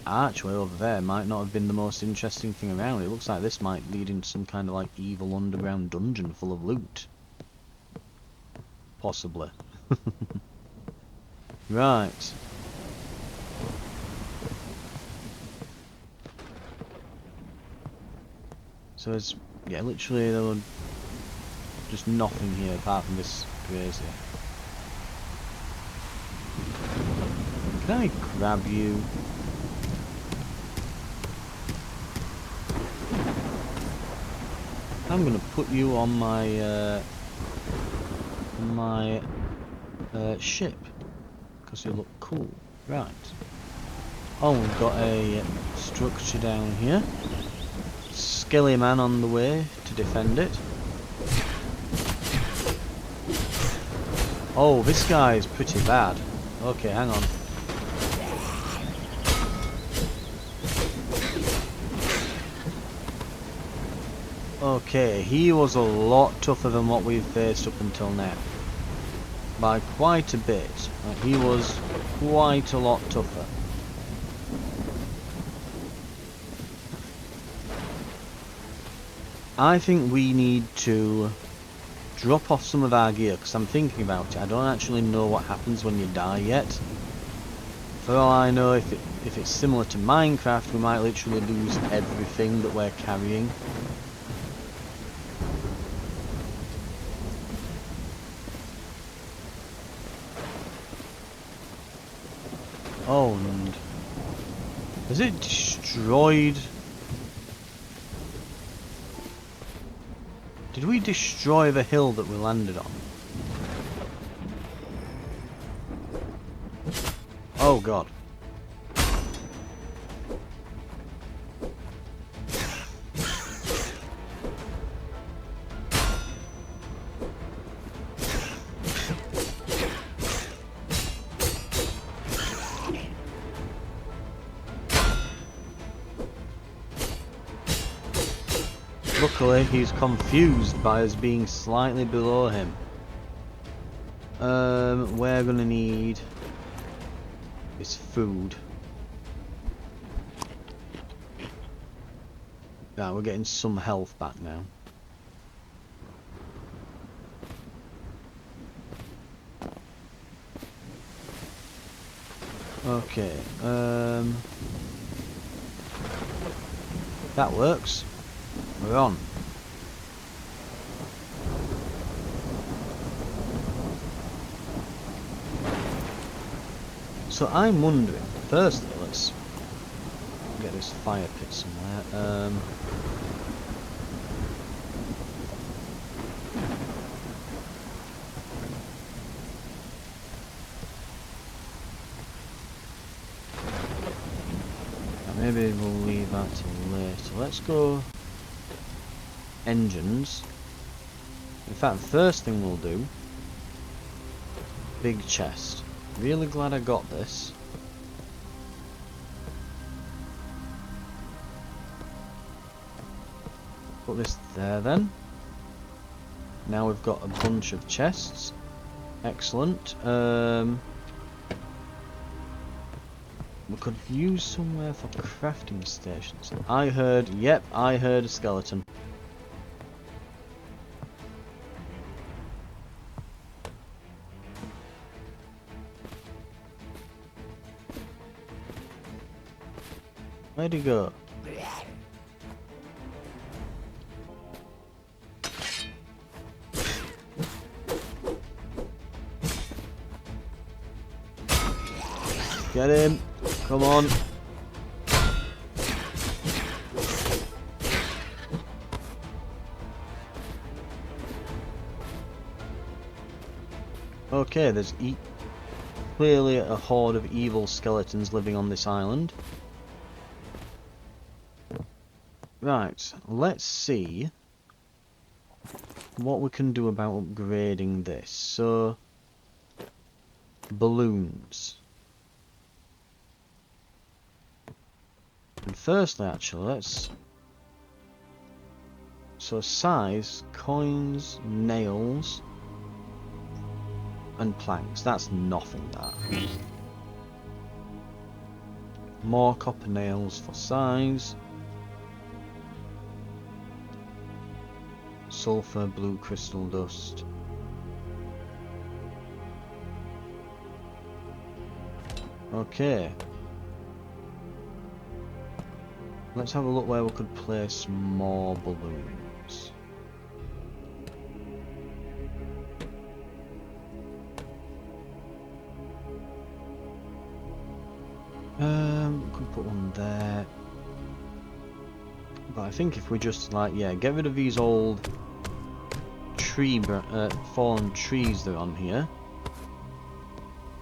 S1: archway over there might not have been the most interesting thing around. It looks like this might lead into some kind of like evil underground dungeon full of loot. Possibly. Right. So it's, yeah, literally there were just nothing here apart from this brazier. Can I grab you? I'm gonna put you on my ship because you look cool. Right. Oh, we've got a structure down here. Skelly man on the way to defend it. Oh, this guy is pretty bad. Okay, hang on. Okay, he was a lot tougher than what we've faced up until now. By quite a bit. Like, he was quite a lot tougher. I think we need to drop off some of our gear, because I'm thinking about it. I don't actually know what happens when you die yet. For all I know, if it's similar to Minecraft, we might literally lose everything that we're carrying. Oh, and has it destroyed? Did we destroy the hill that we landed on? Oh god. Luckily, he's confused by us being slightly below him. We're gonna need is food. Right, we're getting some health back now. Okay, that works. We're on. So I'm wondering, firstly, let's get this fire pit somewhere. Maybe we'll leave that till later. Let's go engines. In fact, the first thing we'll do, big chest. Really glad I got this. Put this there then. Now we've got a bunch of chests. Excellent. We we could use somewhere for crafting stations. I heard a skeleton. Where'd he go? Get him! Come on! Okay, there's clearly a horde of evil skeletons living on this island. Right, let's see what we can do about upgrading this. So, balloons. And firstly, actually, let's... So size, coins, nails, and planks. That's nothing, that. More copper nails for size. Sulfur, blue crystal dust. Okay. Let's have a look where we could place more balloons. We could put one there. But I think if we just like, yeah, get rid of these old fallen trees that are on here,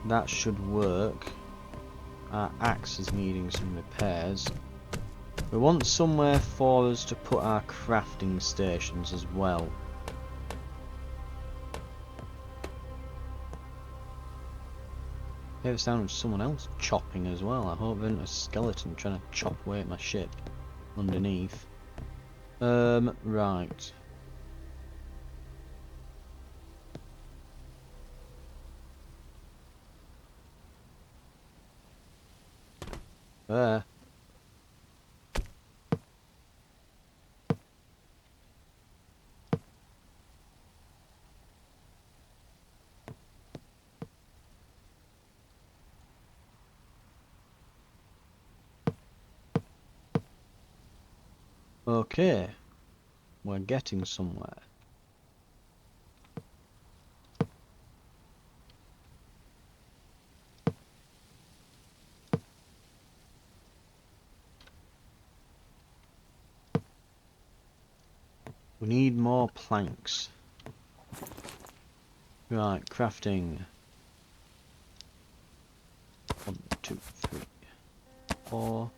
S1: that should work. Our axe is needing some repairs. We want somewhere for us to put our crafting stations as well. I hear the sound of someone else chopping as well. I hope there isn't a skeleton trying to chop away at my ship underneath. Right. There. Okay. We're getting somewhere. We need more planks. Right, crafting. 1, 2, 3, 4.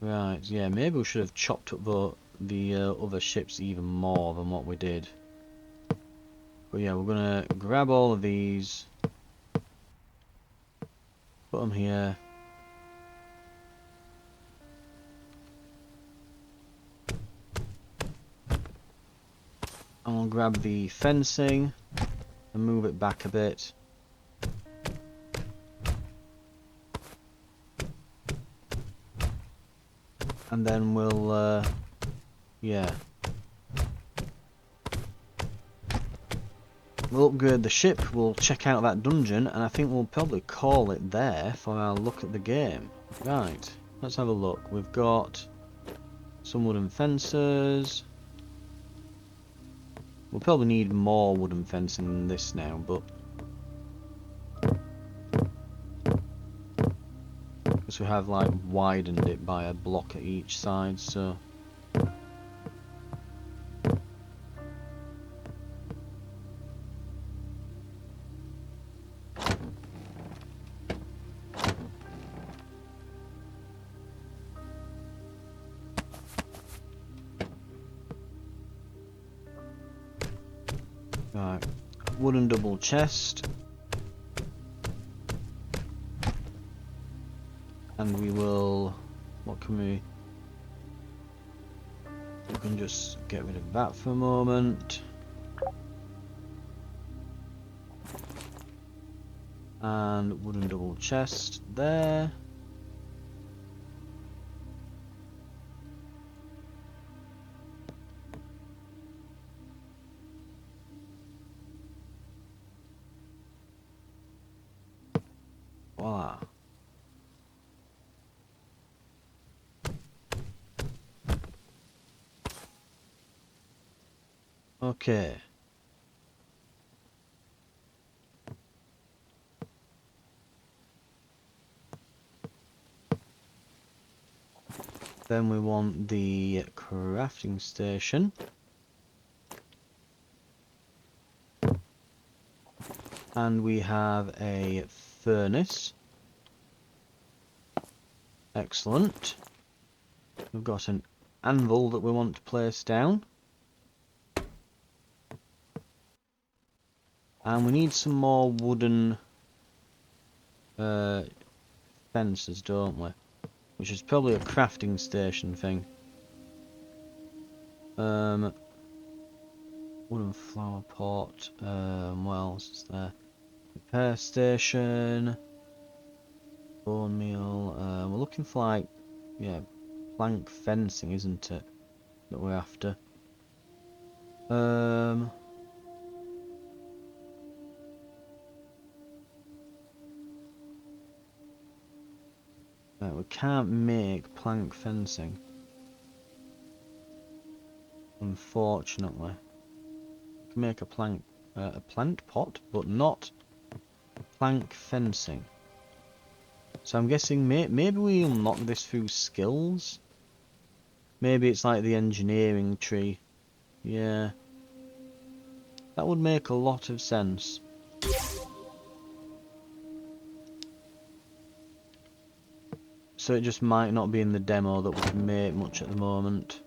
S1: Right, yeah, maybe we should have chopped up the other ships even more than what we did. But yeah, we're gonna grab all of these, put them here. And we'll grab the fencing and move it back a bit. And then we'll, yeah. We'll upgrade the ship, we'll check out that dungeon, and I think we'll probably call it there for our look at the game. Right, let's have a look. We've got some wooden fences. We'll probably need more wooden fencing than this now, but... because we have, like, widened it by a block at each side, so... Right, wooden double chest. And we will, what can we can just get rid of that for a moment. And wooden double chest there. Voila. Okay. Then we want the crafting station. And we have a furnace. Excellent. We've got an anvil that we want to place down. And we need some more wooden fences, don't we? Which is probably a crafting station thing. Wooden flower pot. What else is there? Repair station. Bone meal. We're looking for like, yeah, plank fencing, isn't it? That we're after. Right, we can't make plank fencing, unfortunately. We can make a plant pot, but not plank fencing. So I'm guessing maybe we unlock this through skills. Maybe it's like the engineering tree. Yeah, that would make a lot of sense. So it just might not be in the demo that we can make much at the moment.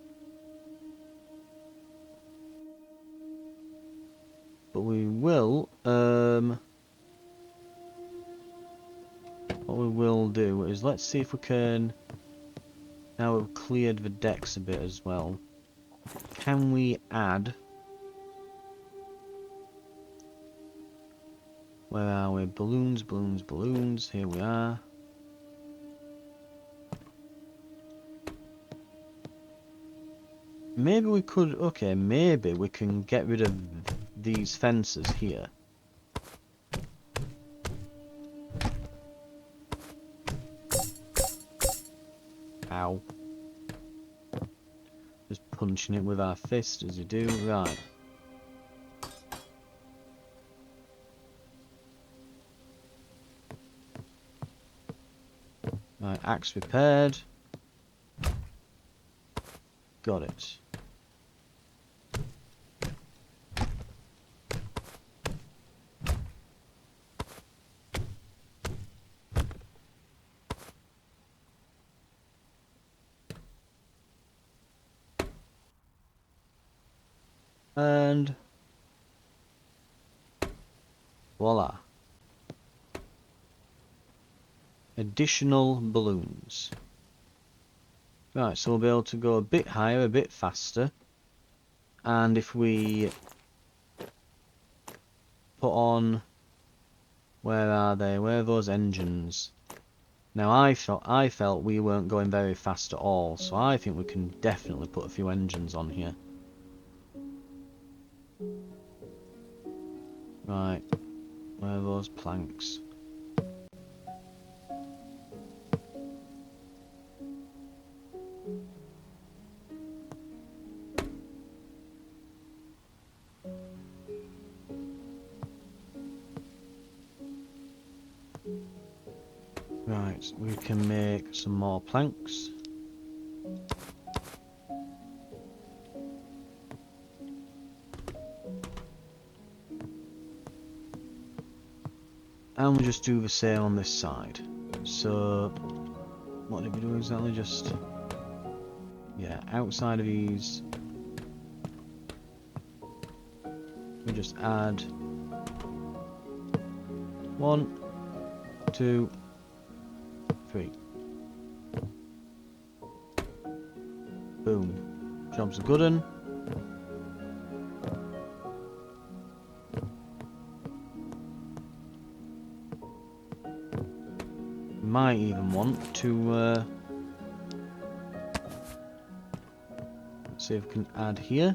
S1: But we will, what we will do is, let's see if we can, now we've cleared the decks a bit as well, can we add, where are we, balloons, balloons, balloons, here we are. Maybe we could, okay, maybe we can get rid of these fences here. Ow. Just punching it with our fist as you do, right. Right, axe repaired. Got it. And voila. Additional balloons. Right, so we'll be able to go a bit higher, a bit faster. And if we put on, where are they? Where are those engines? Now I felt we weren't going very fast at all, so I think we can definitely put a few engines on here. Right, where are those planks? Right, we can make some more planks. And we'll just do the same on this side. So, what did we do exactly? Just, yeah, outside of these, we just add 1, 2, 3. Boom. Job's a good un. Might even want to see if we can add here.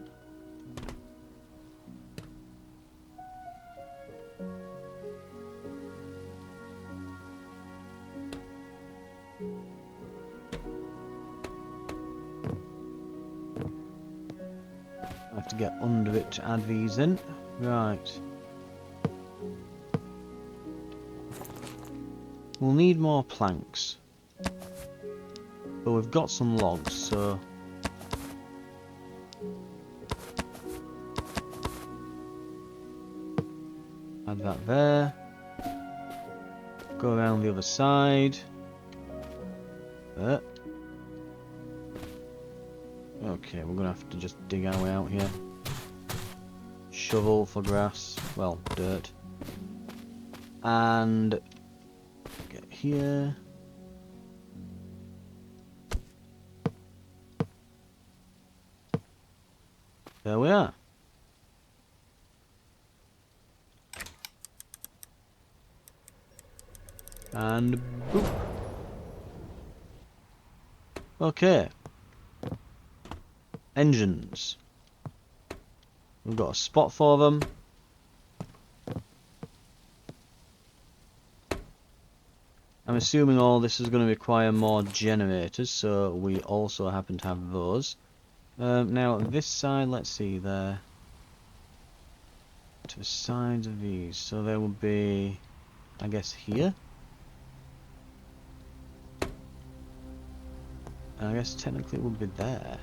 S1: I have to get under it to add these in. Right. We'll need more planks. But we've got some logs, so... add that there. Go around the other side. There. Okay, we're gonna have to just dig our way out here. Shovel for grass. Well, dirt. And... get here. There we are. And boop. Okay. Engines. We've got a spot for them. I'm assuming all this is going to require more generators, so we also happen to have those. Now this side, let's see there. To the sides of these, so there will be, I guess, here. And I guess technically it would be there.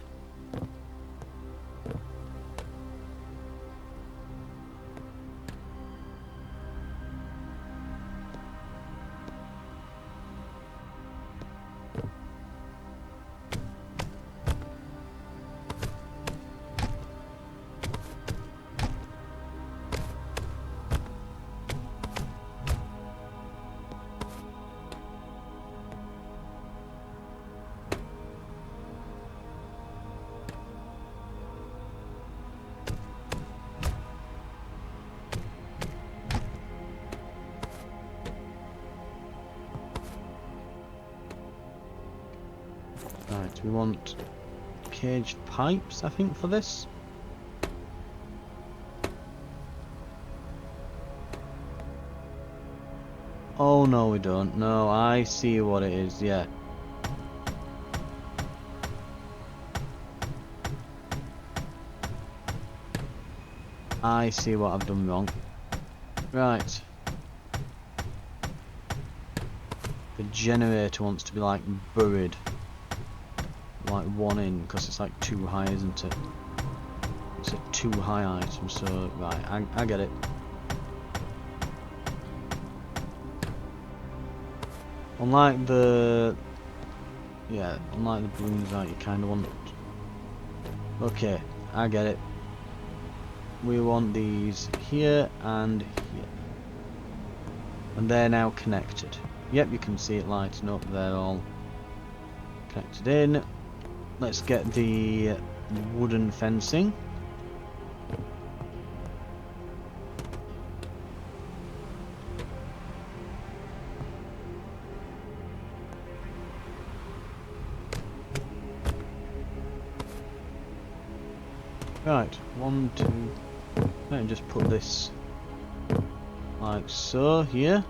S1: Right, we want caged pipes, I think, for this. Oh no, we don't. No, I see what it is, yeah. I see what I've done wrong. Right. The generator wants to be like buried. Like one in, because it's like too high, isn't it? It's a too high item, so right, I get it. Unlike the unlike the balloons that you kind of want. Okay, I get it. We want these here and here, and they're now connected. Yep, you can see it lighting up. They're all connected in. Let's get the wooden fencing. Right, 1, 2. Let me just put this like so here.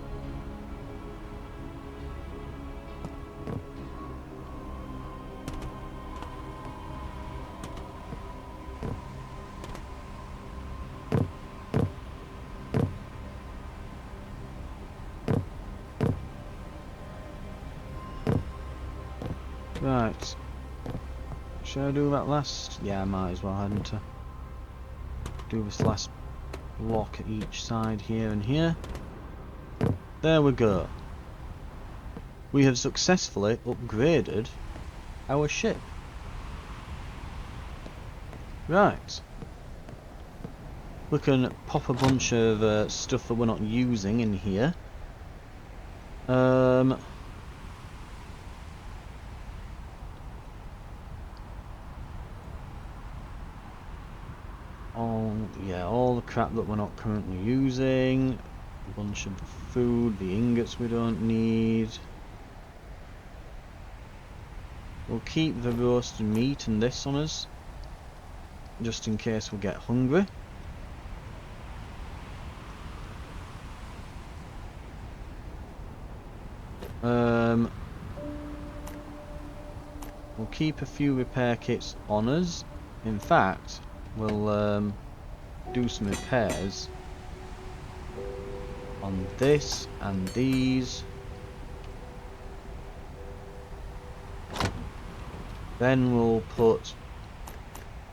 S1: Right. Should I do that last? Yeah, I might as well, hadn't I? Do this last block at each side here and here. There we go. We have successfully upgraded our ship. Right. We can pop a bunch of stuff that we're not using in here. All the crap that we're not currently using. A bunch of food, the ingots we don't need. We'll keep the roasted meat and this on us, just in case we get hungry. We'll keep a few repair kits on us. In fact, we'll do some repairs on this and these. Then we'll put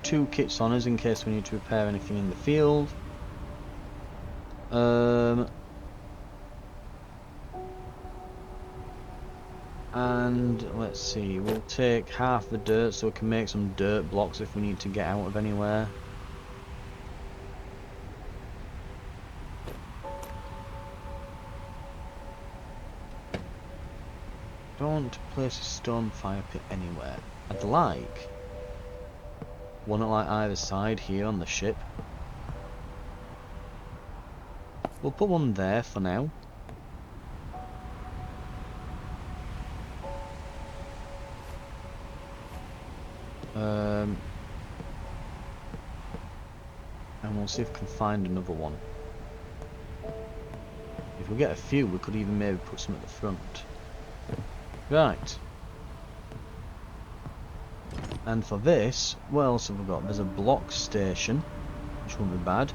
S1: 2 kits on us in case we need to repair anything in the field. And let's see, we'll take half the dirt so we can make some dirt blocks if we need to get out of anywhere. Don't want to place a stone fire pit anywhere. I'd like one at like either side here on the ship. We'll put one there for now. And we'll see if we can find another one. If we get a few, we could even maybe put some at the front. Right. And for this, what else have we got? There's a block station, which won't be bad.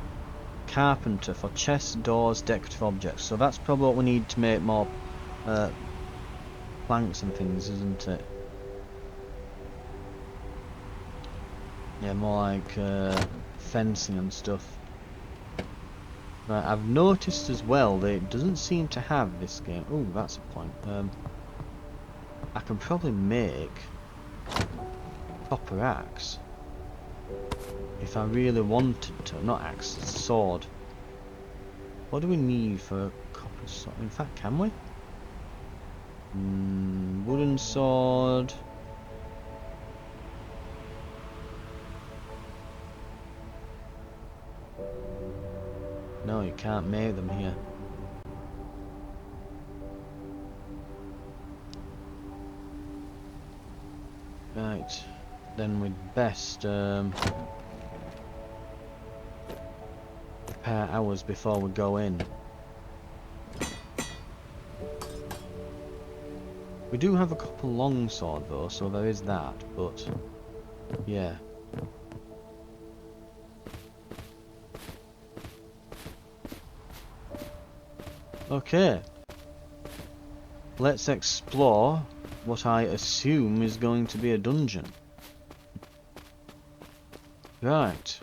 S1: Carpenter for chests, doors, decorative objects. So that's probably what we need to make more planks and things, isn't it? Yeah, more like fencing and stuff. Right, I've noticed as well that it doesn't seem to have this game. Oh, that's a point. I can probably make copper axe if I really wanted to. Not axe, it's a sword. What do we need for a copper sword? In fact, can we? Wooden sword. No, you can't make them here. Right, then we'd best prepare ours before we go in. We do have a copper longsword though, so there is that, but yeah. Okay, let's explore what I assume is going to be a dungeon. Right.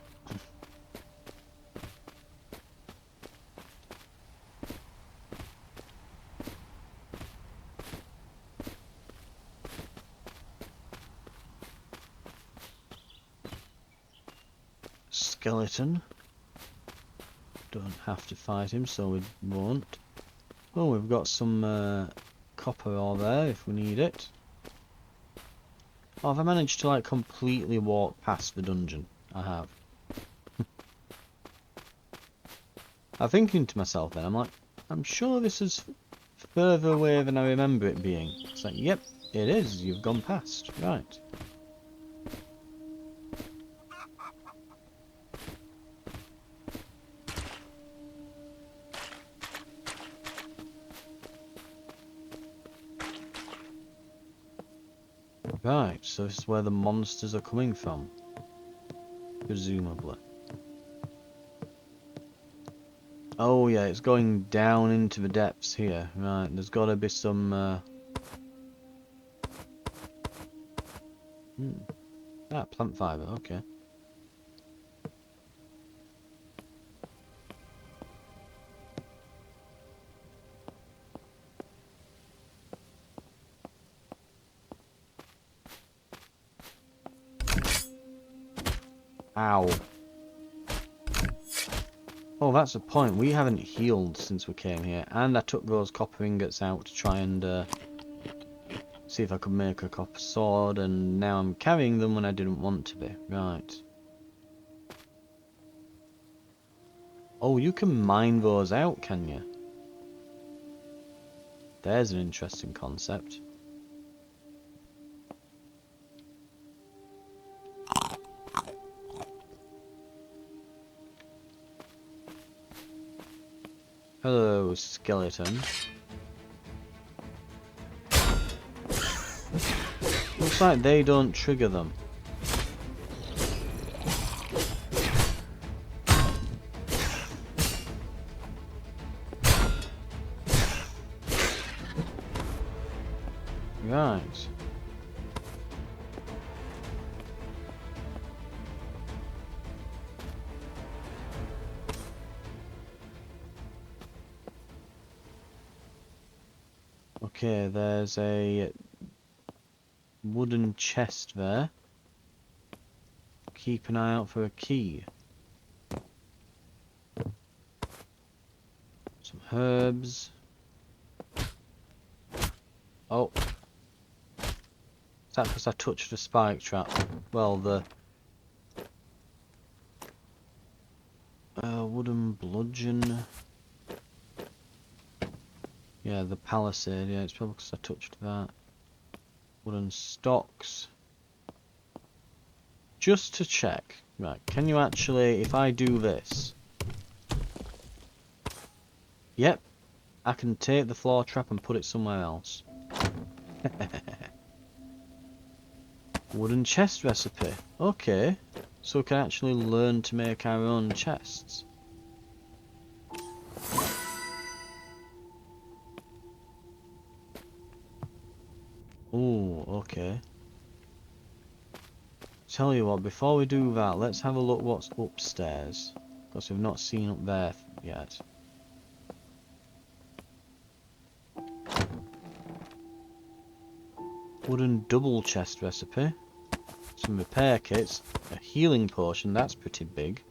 S1: Skeleton. Don't have to fight him, so we won't. Oh, we've got some copper ore there if we need it. Oh, have I managed to like completely walk past the dungeon? I have. I'm thinking to myself then, I'm like, I'm sure this is further away than I remember it being. It's like, yep, it is. You've gone past. Right. Right, so this is where the monsters are coming from. Presumably. Oh yeah, it's going down into the depths here. Right, there's got to be some... plant fibre, okay. Ow. Oh, that's a point. We haven't healed since we came here. And I took those copper ingots out to try and see if I could make a copper sword. And now I'm carrying them when I didn't want to be. Right. Oh, you can mine those out, can you? There's an interesting concept. Hello, skeleton. Looks like they don't trigger them. Right. Okay, there's a wooden chest there. Keep an eye out for a key. Some herbs. Oh. Is that because I touched a spike trap? Well, the wooden bludgeon. Yeah, the palisade. Yeah, it's probably because I touched that. Wooden stocks. Just to check. Right, can you actually, if I do this... Yep, I can take the floor trap and put it somewhere else. Wooden chest recipe. Okay, so we can actually learn to make our own chests. Oh, okay. Tell you what, before we do that, let's have a look what's upstairs. Because we've not seen up there yet. Wooden double chest recipe. Some repair kits. A healing potion, that's pretty big.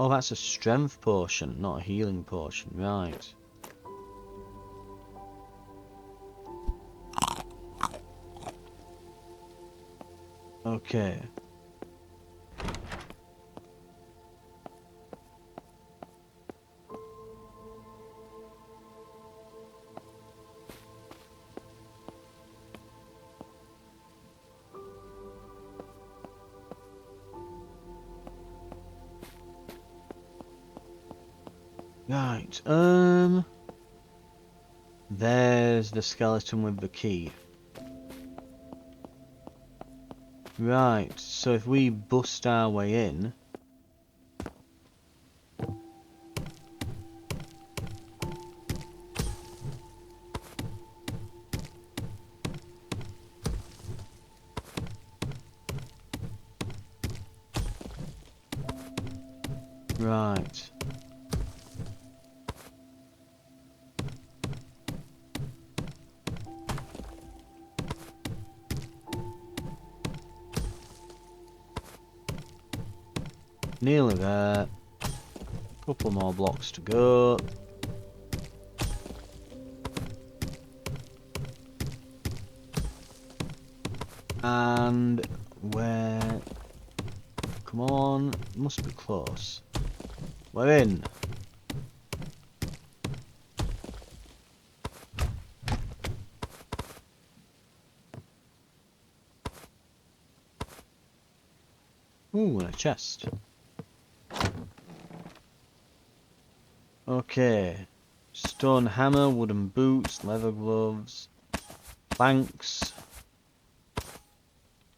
S1: Oh, that's a strength potion, not a healing potion, right. Okay. Right, there's the skeleton with the key. Right, so if we bust our way in... Right. Nearly there. Couple more blocks to go. And where? Come on, must be close. We're in. Ooh, and a chest. Okay. Stone hammer, wooden boots, leather gloves, planks.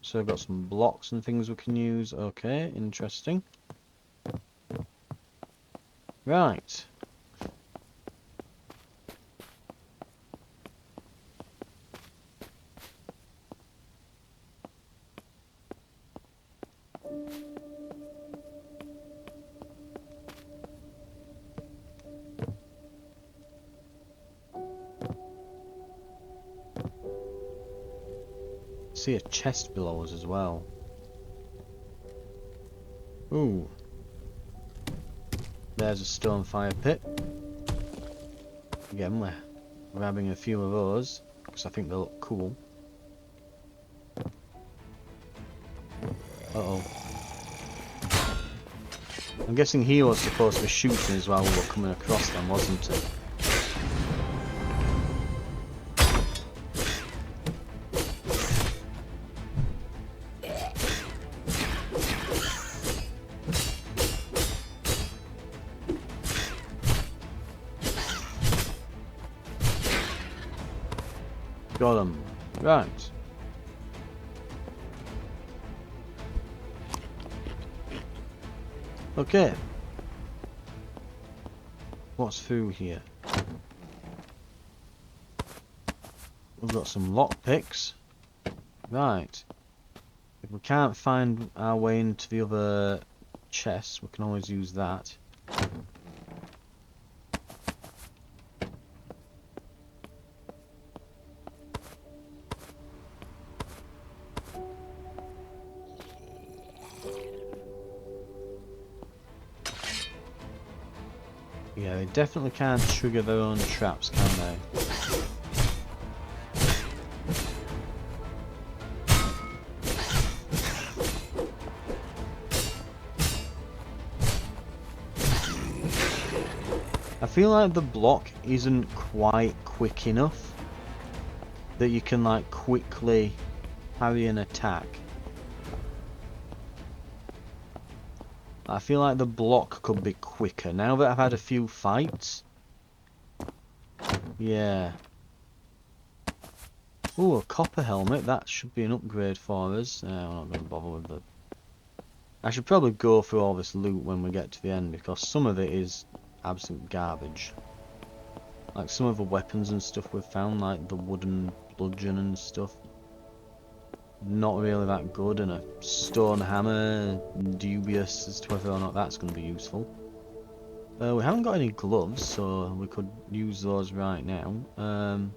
S1: So I've got some blocks and things we can use. Okay, interesting. Right. See a chest below us as well. Ooh. There's a stone fire pit. Again, we're grabbing a few of those because I think they look cool. Uh-oh. I'm guessing he was supposed to be shooting as well when we were coming across them, wasn't it? Got 'em. Right. Okay. What's through here? We've got some lockpicks. Right. If we can't find our way into the other chest, we can always use that. Yeah, they definitely can't trigger their own traps, can they? I feel like the block isn't quite quick enough that you can like quickly parry an attack. I feel like the block could be quicker. Now that I've had a few fights. Yeah. Ooh, a copper helmet. That should be an upgrade for us. I'm not going to bother with the... I should probably go through all this loot when we get to the end, because some of it is absolute garbage. Like some of the weapons and stuff we've found, like the wooden bludgeon and stuff. Not really that good, and a stone hammer, dubious as to whether or not that's going to be useful. We haven't got any gloves, so we could use those right now.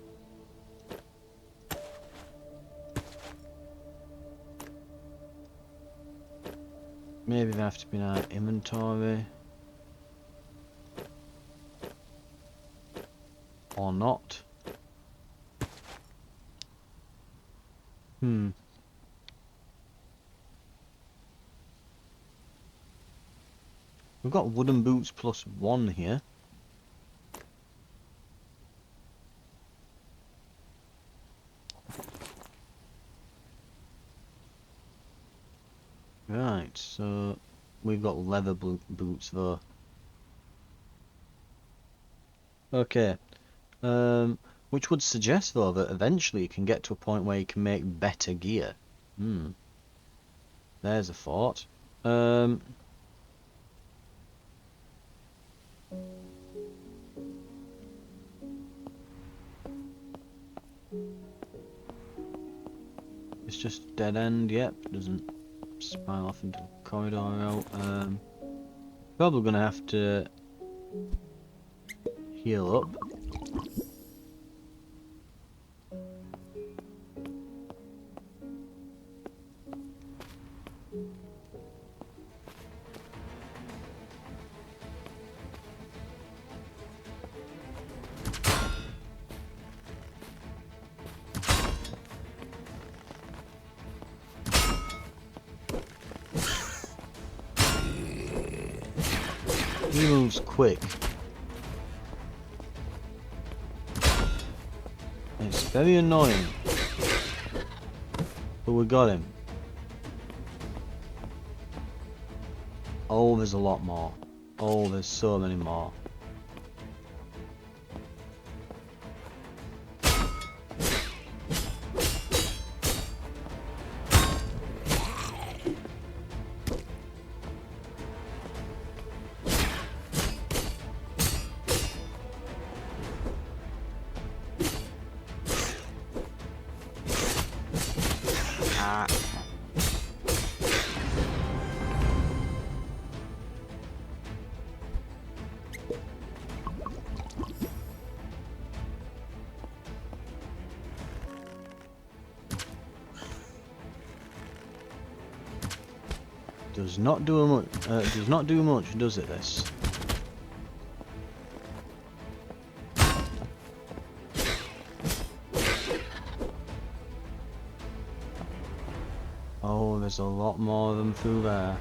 S1: Maybe they have to be in our inventory. Or not. We've got wooden boots +1 here. Right, so we've got leather boots though. Okay. Which would suggest though that eventually you can get to a point where you can make better gear. There's a thought. It's just dead end, yep, doesn't spiral off into the corridor out. Probably gonna have to heal up. He moves quick. It's very annoying. But we got him. Oh, there's a lot more. Oh, there's so many more. Does not do much, does it, this? Oh, there's a lot more of them through there.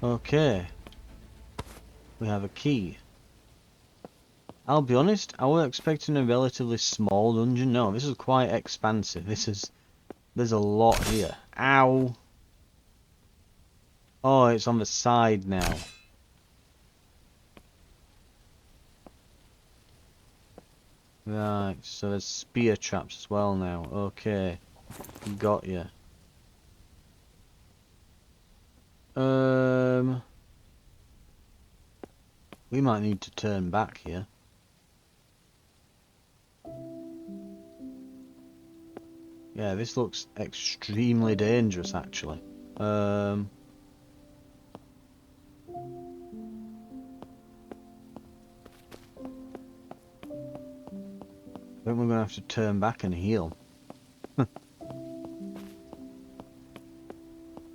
S1: Okay. We have a key. I'll be honest, I was expecting a relatively small dungeon. No, this is quite expansive. There's a lot here. Ow! Oh, it's on the side now. Right, so there's spear traps as well now. Okay, got you. We might need to turn back here. Yeah, this looks extremely dangerous, actually. I think we're gonna have to turn back and heal.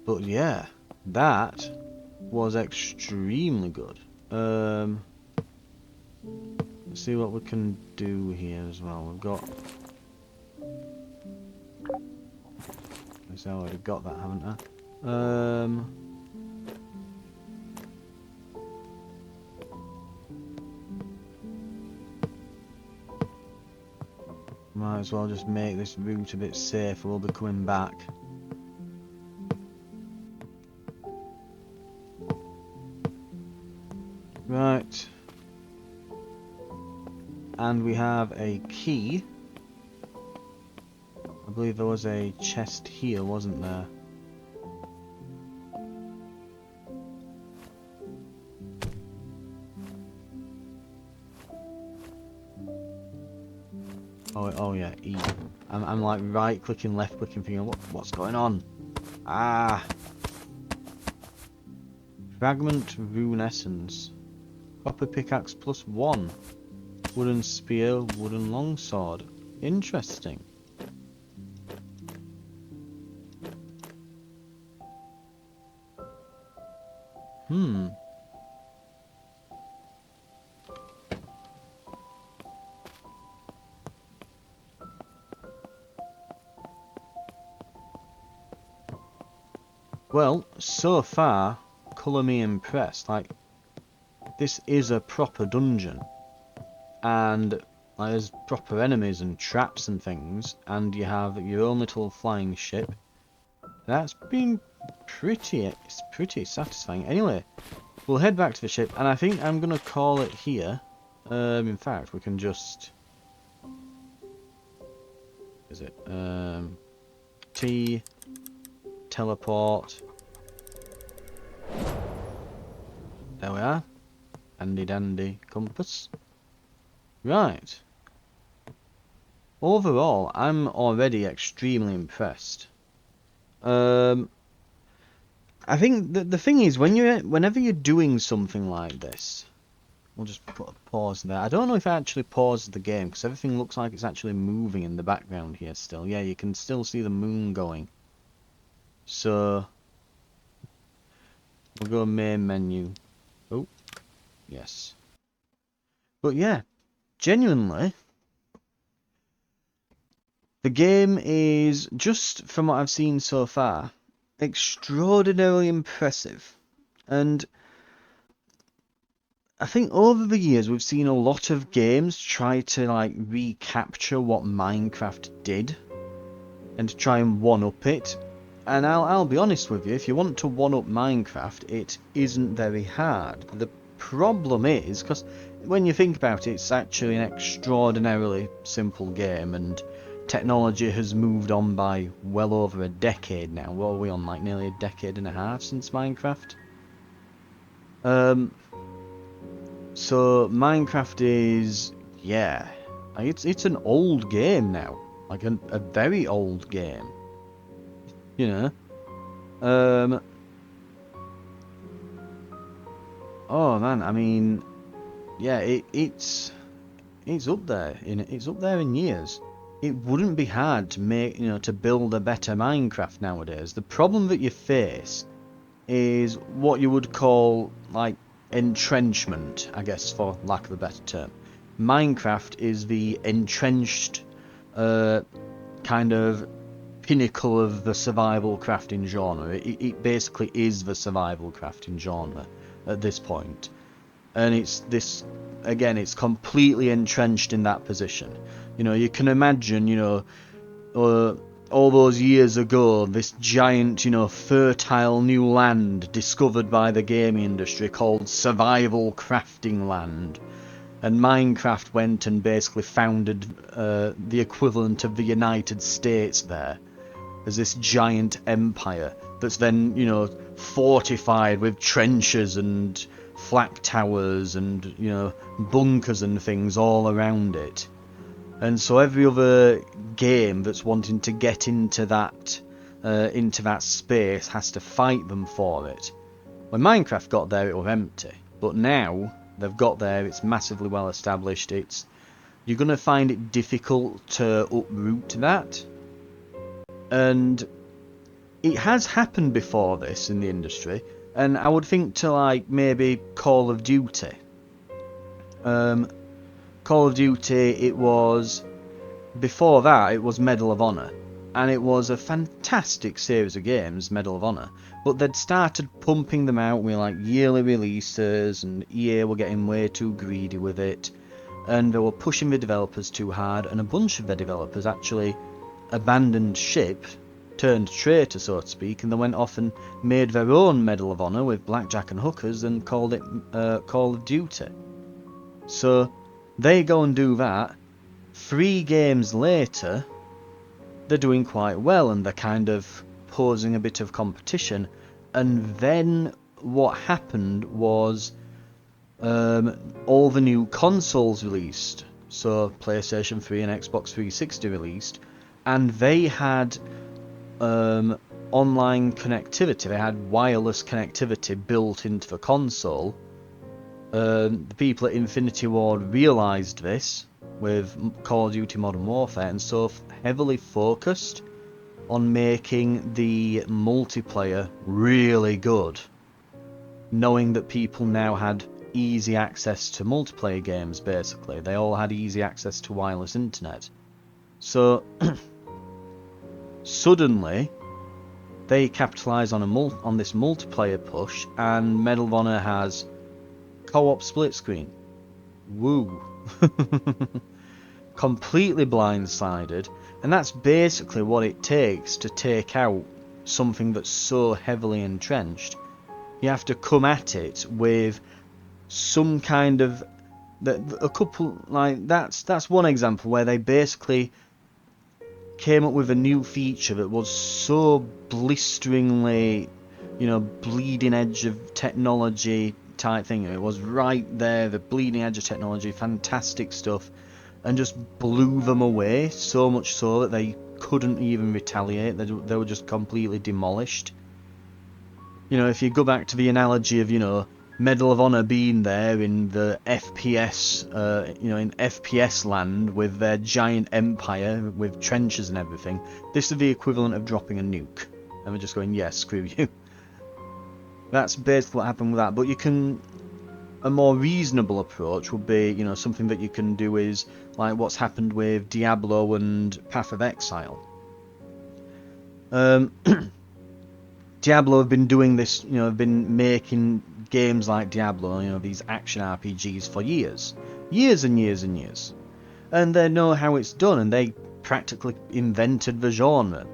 S1: But yeah, that was extremely good. Let's see what we can do here as well. We've got... I already got that, haven't I? Might as well just make this route a bit safer. We'll be coming back. Right. And we have a key. I believe there was a chest here, wasn't there? Oh yeah, E. I'm like right clicking, left clicking, thinking, what's going on? Ah. Fragment rune essence. Copper pickaxe +1. Wooden spear, wooden longsword. Interesting. Well, so far, colour me impressed. Like, this is a proper dungeon. And like, there's proper enemies and traps and things. And you have your own little flying ship. That's been it's pretty satisfying. Anyway, we'll head back to the ship. And I think I'm going to call it here. In fact, we can just... Is it? T... Teleport. There we are. Handy dandy compass. Right. Overall, I'm already extremely impressed. I think the thing is, whenever you're doing something like this, we'll just put a pause there. I don't know if I actually paused the game because everything looks like it's actually moving in the background here still. Yeah, you can still see the moon going. So we'll go main menu. Oh, yes. But yeah, genuinely, the game is, just from what I've seen so far, extraordinarily impressive. And I think over the years we've seen a lot of games try to like recapture what Minecraft did and try and one-up it. And I'll be honest with you, if you want to one-up Minecraft, it isn't very hard. The problem is, because when you think about it, it's actually an extraordinarily simple game, and technology has moved on by well over a decade now. What are we on, like nearly a decade and a half since Minecraft? So Minecraft is, yeah, it's an old game now, like a very old game. You know, oh man, I mean, yeah, it's up there in years. It wouldn't be hard to make, to build a better Minecraft nowadays. The problem that you face is what you would call like entrenchment, I guess, for lack of a better term. Minecraft is the entrenched kind of pinnacle of the survival crafting genre. It basically is the survival crafting genre at this point. And it's this, again, it's completely entrenched in that position. You can imagine, all those years ago, this giant, fertile new land discovered by the gaming industry called survival crafting land. and Minecraft went and basically founded the equivalent of the United States there, as this giant empire that's then, you know, fortified with trenches and flak towers and, you know, bunkers and things all around it. And so every other game that's wanting to get into that space has to fight them for it. When Minecraft got there, it was empty, but now they've got there, it's massively well established. You're going to find it difficult to uproot that. And it has happened before this in the industry, and I would think to like maybe Call of Duty. Call of Duty, it was, before that it was Medal of Honor, and it was a fantastic series of games, Medal of Honor, but they'd started pumping them out with like yearly releases, and EA were getting way too greedy with it, and they were pushing the developers too hard, and a bunch of the developers actually abandoned ship, turned traitor so to speak, and they went off and made their own Medal of Honor with blackjack and hookers and called it Call of Duty. So they go and do that. 3 games later, they're doing quite well, and they're kind of posing a bit of competition. And then what happened was all the new consoles released, so PlayStation 3 and Xbox 360 released, and they had online connectivity, they had wireless connectivity built into the console. The people at Infinity Ward realised this with Call of Duty Modern Warfare, and so heavily focused on making the multiplayer really good, knowing that people now had easy access to multiplayer games. Basically they all had easy access to wireless internet, so suddenly they capitalise on this multiplayer push, and Medal of Honor has co-op split screen. Woo. Completely blindsided, and that's basically what it takes to take out something that's so heavily entrenched. You have to come at it with some kind of a couple, like that's one example where they basically came up with a new feature that was so blisteringly, you know, bleeding edge of technology type thing. It was right there, the bleeding edge of technology, fantastic stuff, and just blew them away, so much so that they couldn't even retaliate. They were just completely demolished. You know, if you go back to the analogy of, you know, Medal of Honor being there in the FPS, you know, in FPS land with their giant empire with trenches and everything, this is the equivalent of dropping a nuke, and we're just going, yes, screw you. That's basically what happened with that. But a more reasonable approach would be, you know, something that you can do is like what's happened with Diablo and Path of Exile. Diablo have been doing this, you know, have been making games like Diablo, you know, these action RPGs for years and years and years, and they know how it's done, and they practically invented the genre.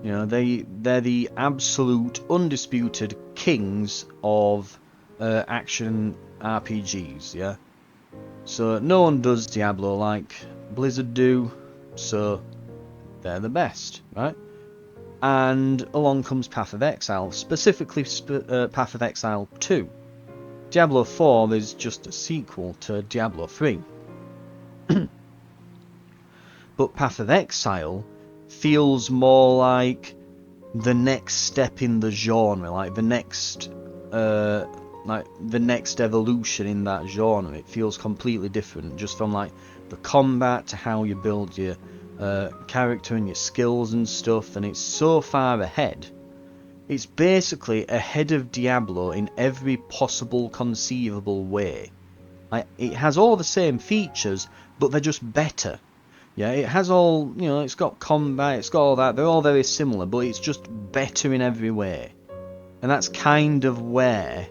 S1: You know, they're the absolute undisputed kings of action RPGs, yeah. So no one does Diablo like Blizzard do, so they're the best, right? And along comes Path of Exile, specifically Path of Exile 2. Diablo 4 is just a sequel to Diablo 3. But Path of Exile feels more like the next step in the genre, like the next evolution in that genre. It feels completely different, just from like the combat to how you build your character and your skills and stuff, and it's so far ahead. It's basically ahead of Diablo in every possible conceivable way. Like, it has all the same features, but they're just better. Yeah, it has all, you know, it's got combat, it's got all that, they're all very similar, but it's just better in every way. And that's kind of where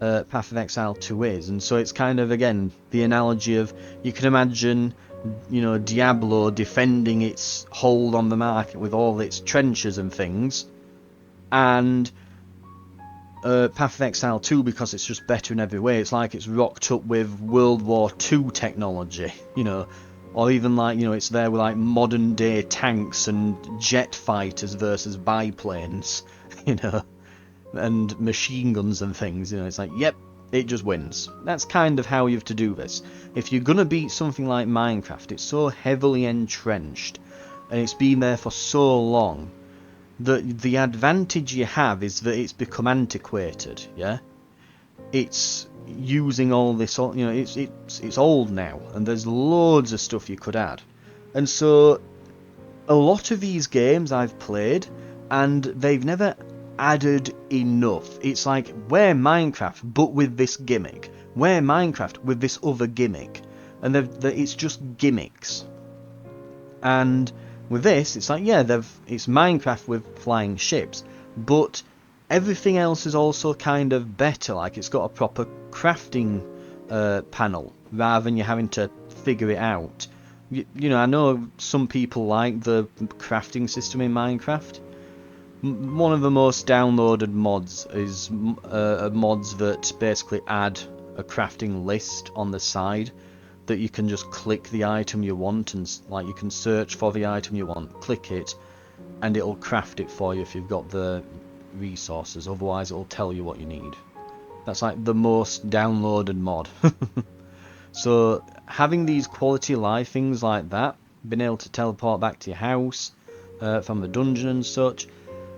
S1: Path of Exile 2 is. And so it's kind of, again, the analogy of, you can imagine, you know, Diablo defending its hold on the market with all its trenches and things, and Path of Exile 2 because it's just better in every way. It's like it's rocked up with World War II technology, you know, or even like, you know, it's there with like modern day tanks and jet fighters versus biplanes, you know, and machine guns and things, you know. It's like, yep, it just wins. That's kind of how you have to do this. If you're gonna beat something like Minecraft, it's so heavily entrenched and it's been there for so long. The advantage you have is that it's become antiquated, yeah? It's using all this, you know, it's old now, and there's loads of stuff you could add. And so, a lot of these games I've played, and they've never added enough. It's like, we're Minecraft, but with this gimmick. We're Minecraft with this other gimmick. And it's just gimmicks. And with this, it's like, yeah, it's Minecraft with flying ships, but everything else is also kind of better. Like, it's got a proper crafting panel, rather than you having to figure it out. You know, I know some people like the crafting system in Minecraft. One of the most downloaded mods is mods that basically add a crafting list on the side, that you can just click the item you want, and like you can search for the item you want, click it, and it'll craft it for you if you've got the resources. Otherwise, it'll tell you what you need. That's like the most downloaded mod. So having these quality of life things like that, being able to teleport back to your house from the dungeon and such,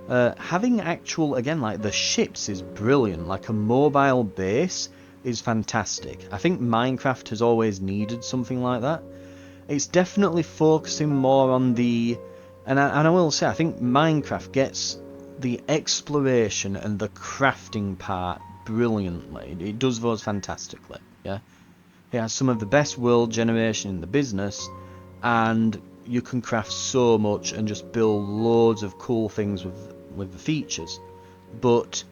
S1: having actual, again, like the ships is brilliant. Like a mobile base is fantastic. I think Minecraft has always needed something like that. It's definitely focusing more on the, and I will say, I think Minecraft gets the exploration and the crafting part brilliantly. It does those fantastically, yeah. It has some of the best world generation in the business, and you can craft so much and just build loads of cool things with the features. But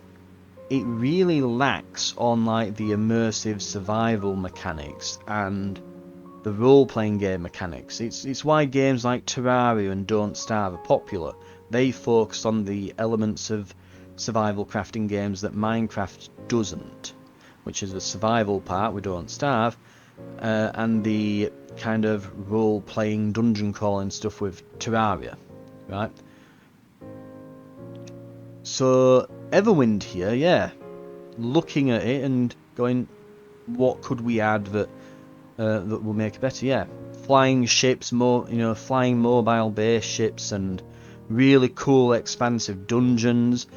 S1: it really lacks on like the immersive survival mechanics and the role-playing game mechanics. It's why games like Terraria and Don't Starve are popular. They focus on the elements of survival crafting games that Minecraft doesn't, which is the survival part with Don't Starve, and the kind of role-playing dungeon crawling stuff with Terraria, right? So Everwind here, yeah, looking at it and going, what could we add that that will make it better? Yeah, flying ships, more, you know, flying mobile base ships, and really cool expansive dungeons.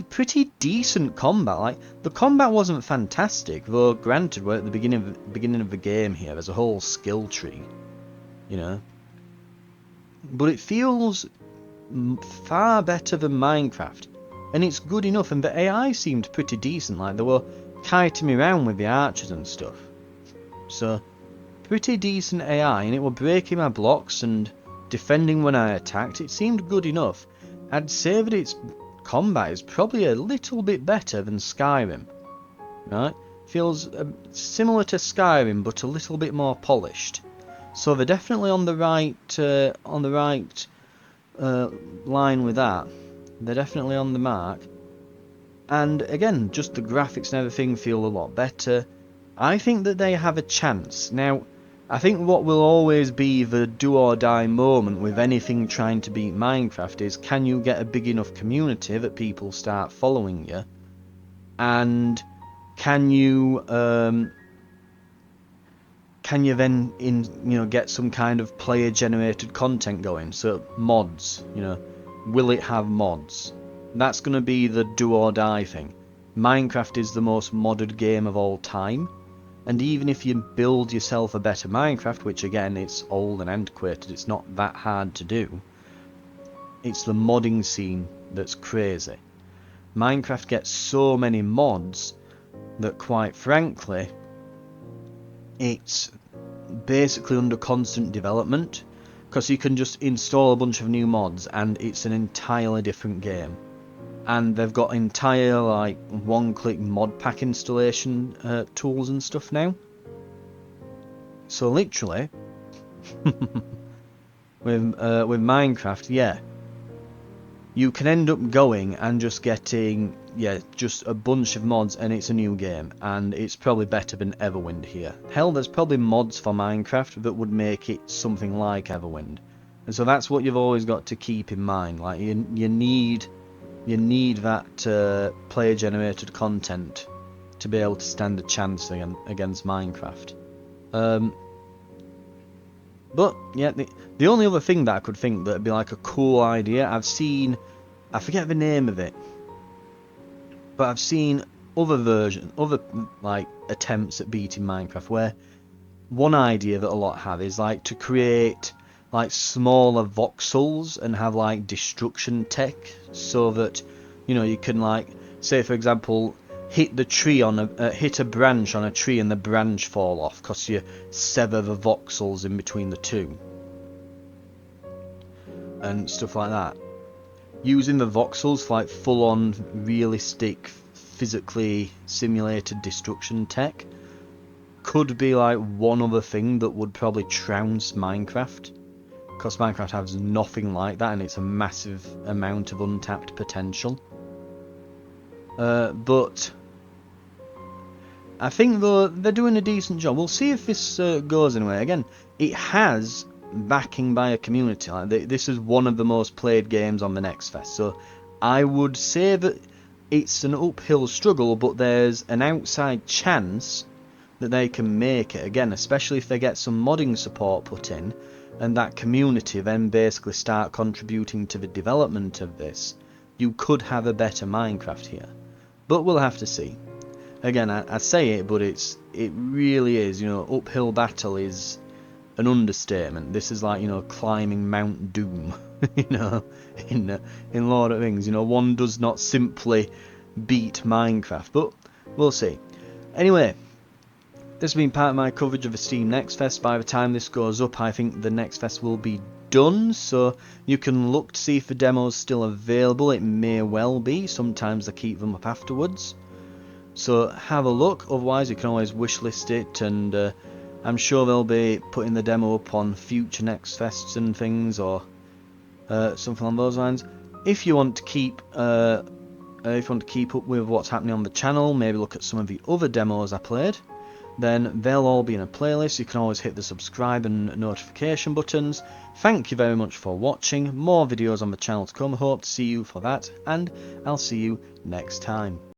S1: Pretty decent combat. Like, the combat wasn't fantastic, though granted we're at the beginning of the game here. There's a whole skill tree, you know, but it feels far better than Minecraft, and it's good enough. And the AI seemed pretty decent. Like, they were kiting me around with the archers and stuff, so pretty decent AI, and it were breaking my blocks and defending when I attacked. It seemed good enough. I'd say that its combat is probably a little bit better than Skyrim, right? Feels similar to Skyrim, but a little bit more polished. So they're definitely on the right line with that. They're definitely on the mark. And again, just the graphics and everything feel a lot better. I think that they have a chance. Now, I think what will always be the do or die moment with anything trying to beat Minecraft is, can you get a big enough community that people start following you? And can you then get some kind of player generated content going? So mods, you know, will it have mods? That's going to be the do or die thing. Minecraft is the most modded game of all time. And even if you build yourself a better Minecraft, which again, it's old and antiquated, it's not that hard to do, it's the modding scene that's crazy. Minecraft gets so many mods that, quite frankly, it's basically under constant development, because you can just install a bunch of new mods and it's an entirely different game. And they've got entire, like, one-click mod pack installation tools and stuff now. So literally, with Minecraft, yeah, you can end up going and just getting, yeah, just a bunch of mods, and it's a new game, and it's probably better than Everwind here. Hell, there's probably mods for Minecraft that would make it something like Everwind, and so that's what you've always got to keep in mind. Like you need that player generated content to be able to stand a chance against Minecraft. But yeah, the only other thing that I could think that'd be like a cool idea, I've seen, I forget the name of it, but I've seen other like attempts at beating Minecraft, where one idea that a lot have is like to create like smaller voxels and have like destruction tech, so that, you know, you can, like, say for example, hit the tree on hit a branch on a tree and the branch fall off because you sever the voxels in between the two and stuff like that. Using the voxels for like full-on realistic, physically simulated destruction tech could be like one other thing that would probably trounce Minecraft, because Minecraft has nothing like that and it's a massive amount of untapped potential. But I think though they're doing a decent job. We'll see if this goes anywhere. Again, it has backing by a community. Like this is one of the most played games on the Next Fest, so I would say that it's an uphill struggle, but there's an outside chance that they can make it again, especially if they get some modding support put in and that community then basically start contributing to the development of this. You could have a better Minecraft here, but we'll have to see. Again, I say it, but it really is, you know, uphill battle is an understatement. This is like, you know, climbing Mount Doom, you know, in Lord of the Rings. You know, one does not simply beat Minecraft, but we'll see. Anyway, this has been part of my coverage of the Steam Next Fest. By the time this goes up, I think the Next Fest will be done, so you can look to see if the demo's still available. It may well be. Sometimes they keep them up afterwards. So have a look, otherwise you can always wishlist it, and I'm sure they'll be putting the demo up on future Next Fests and things, or something along those lines. If you want to keep up with what's happening on the channel, maybe look at some of the other demos I played, then they'll all be in a playlist. You can always hit the subscribe and notification buttons. Thank you very much for watching. More videos on the channel to come. Hope to see you for that, and I'll see you next time.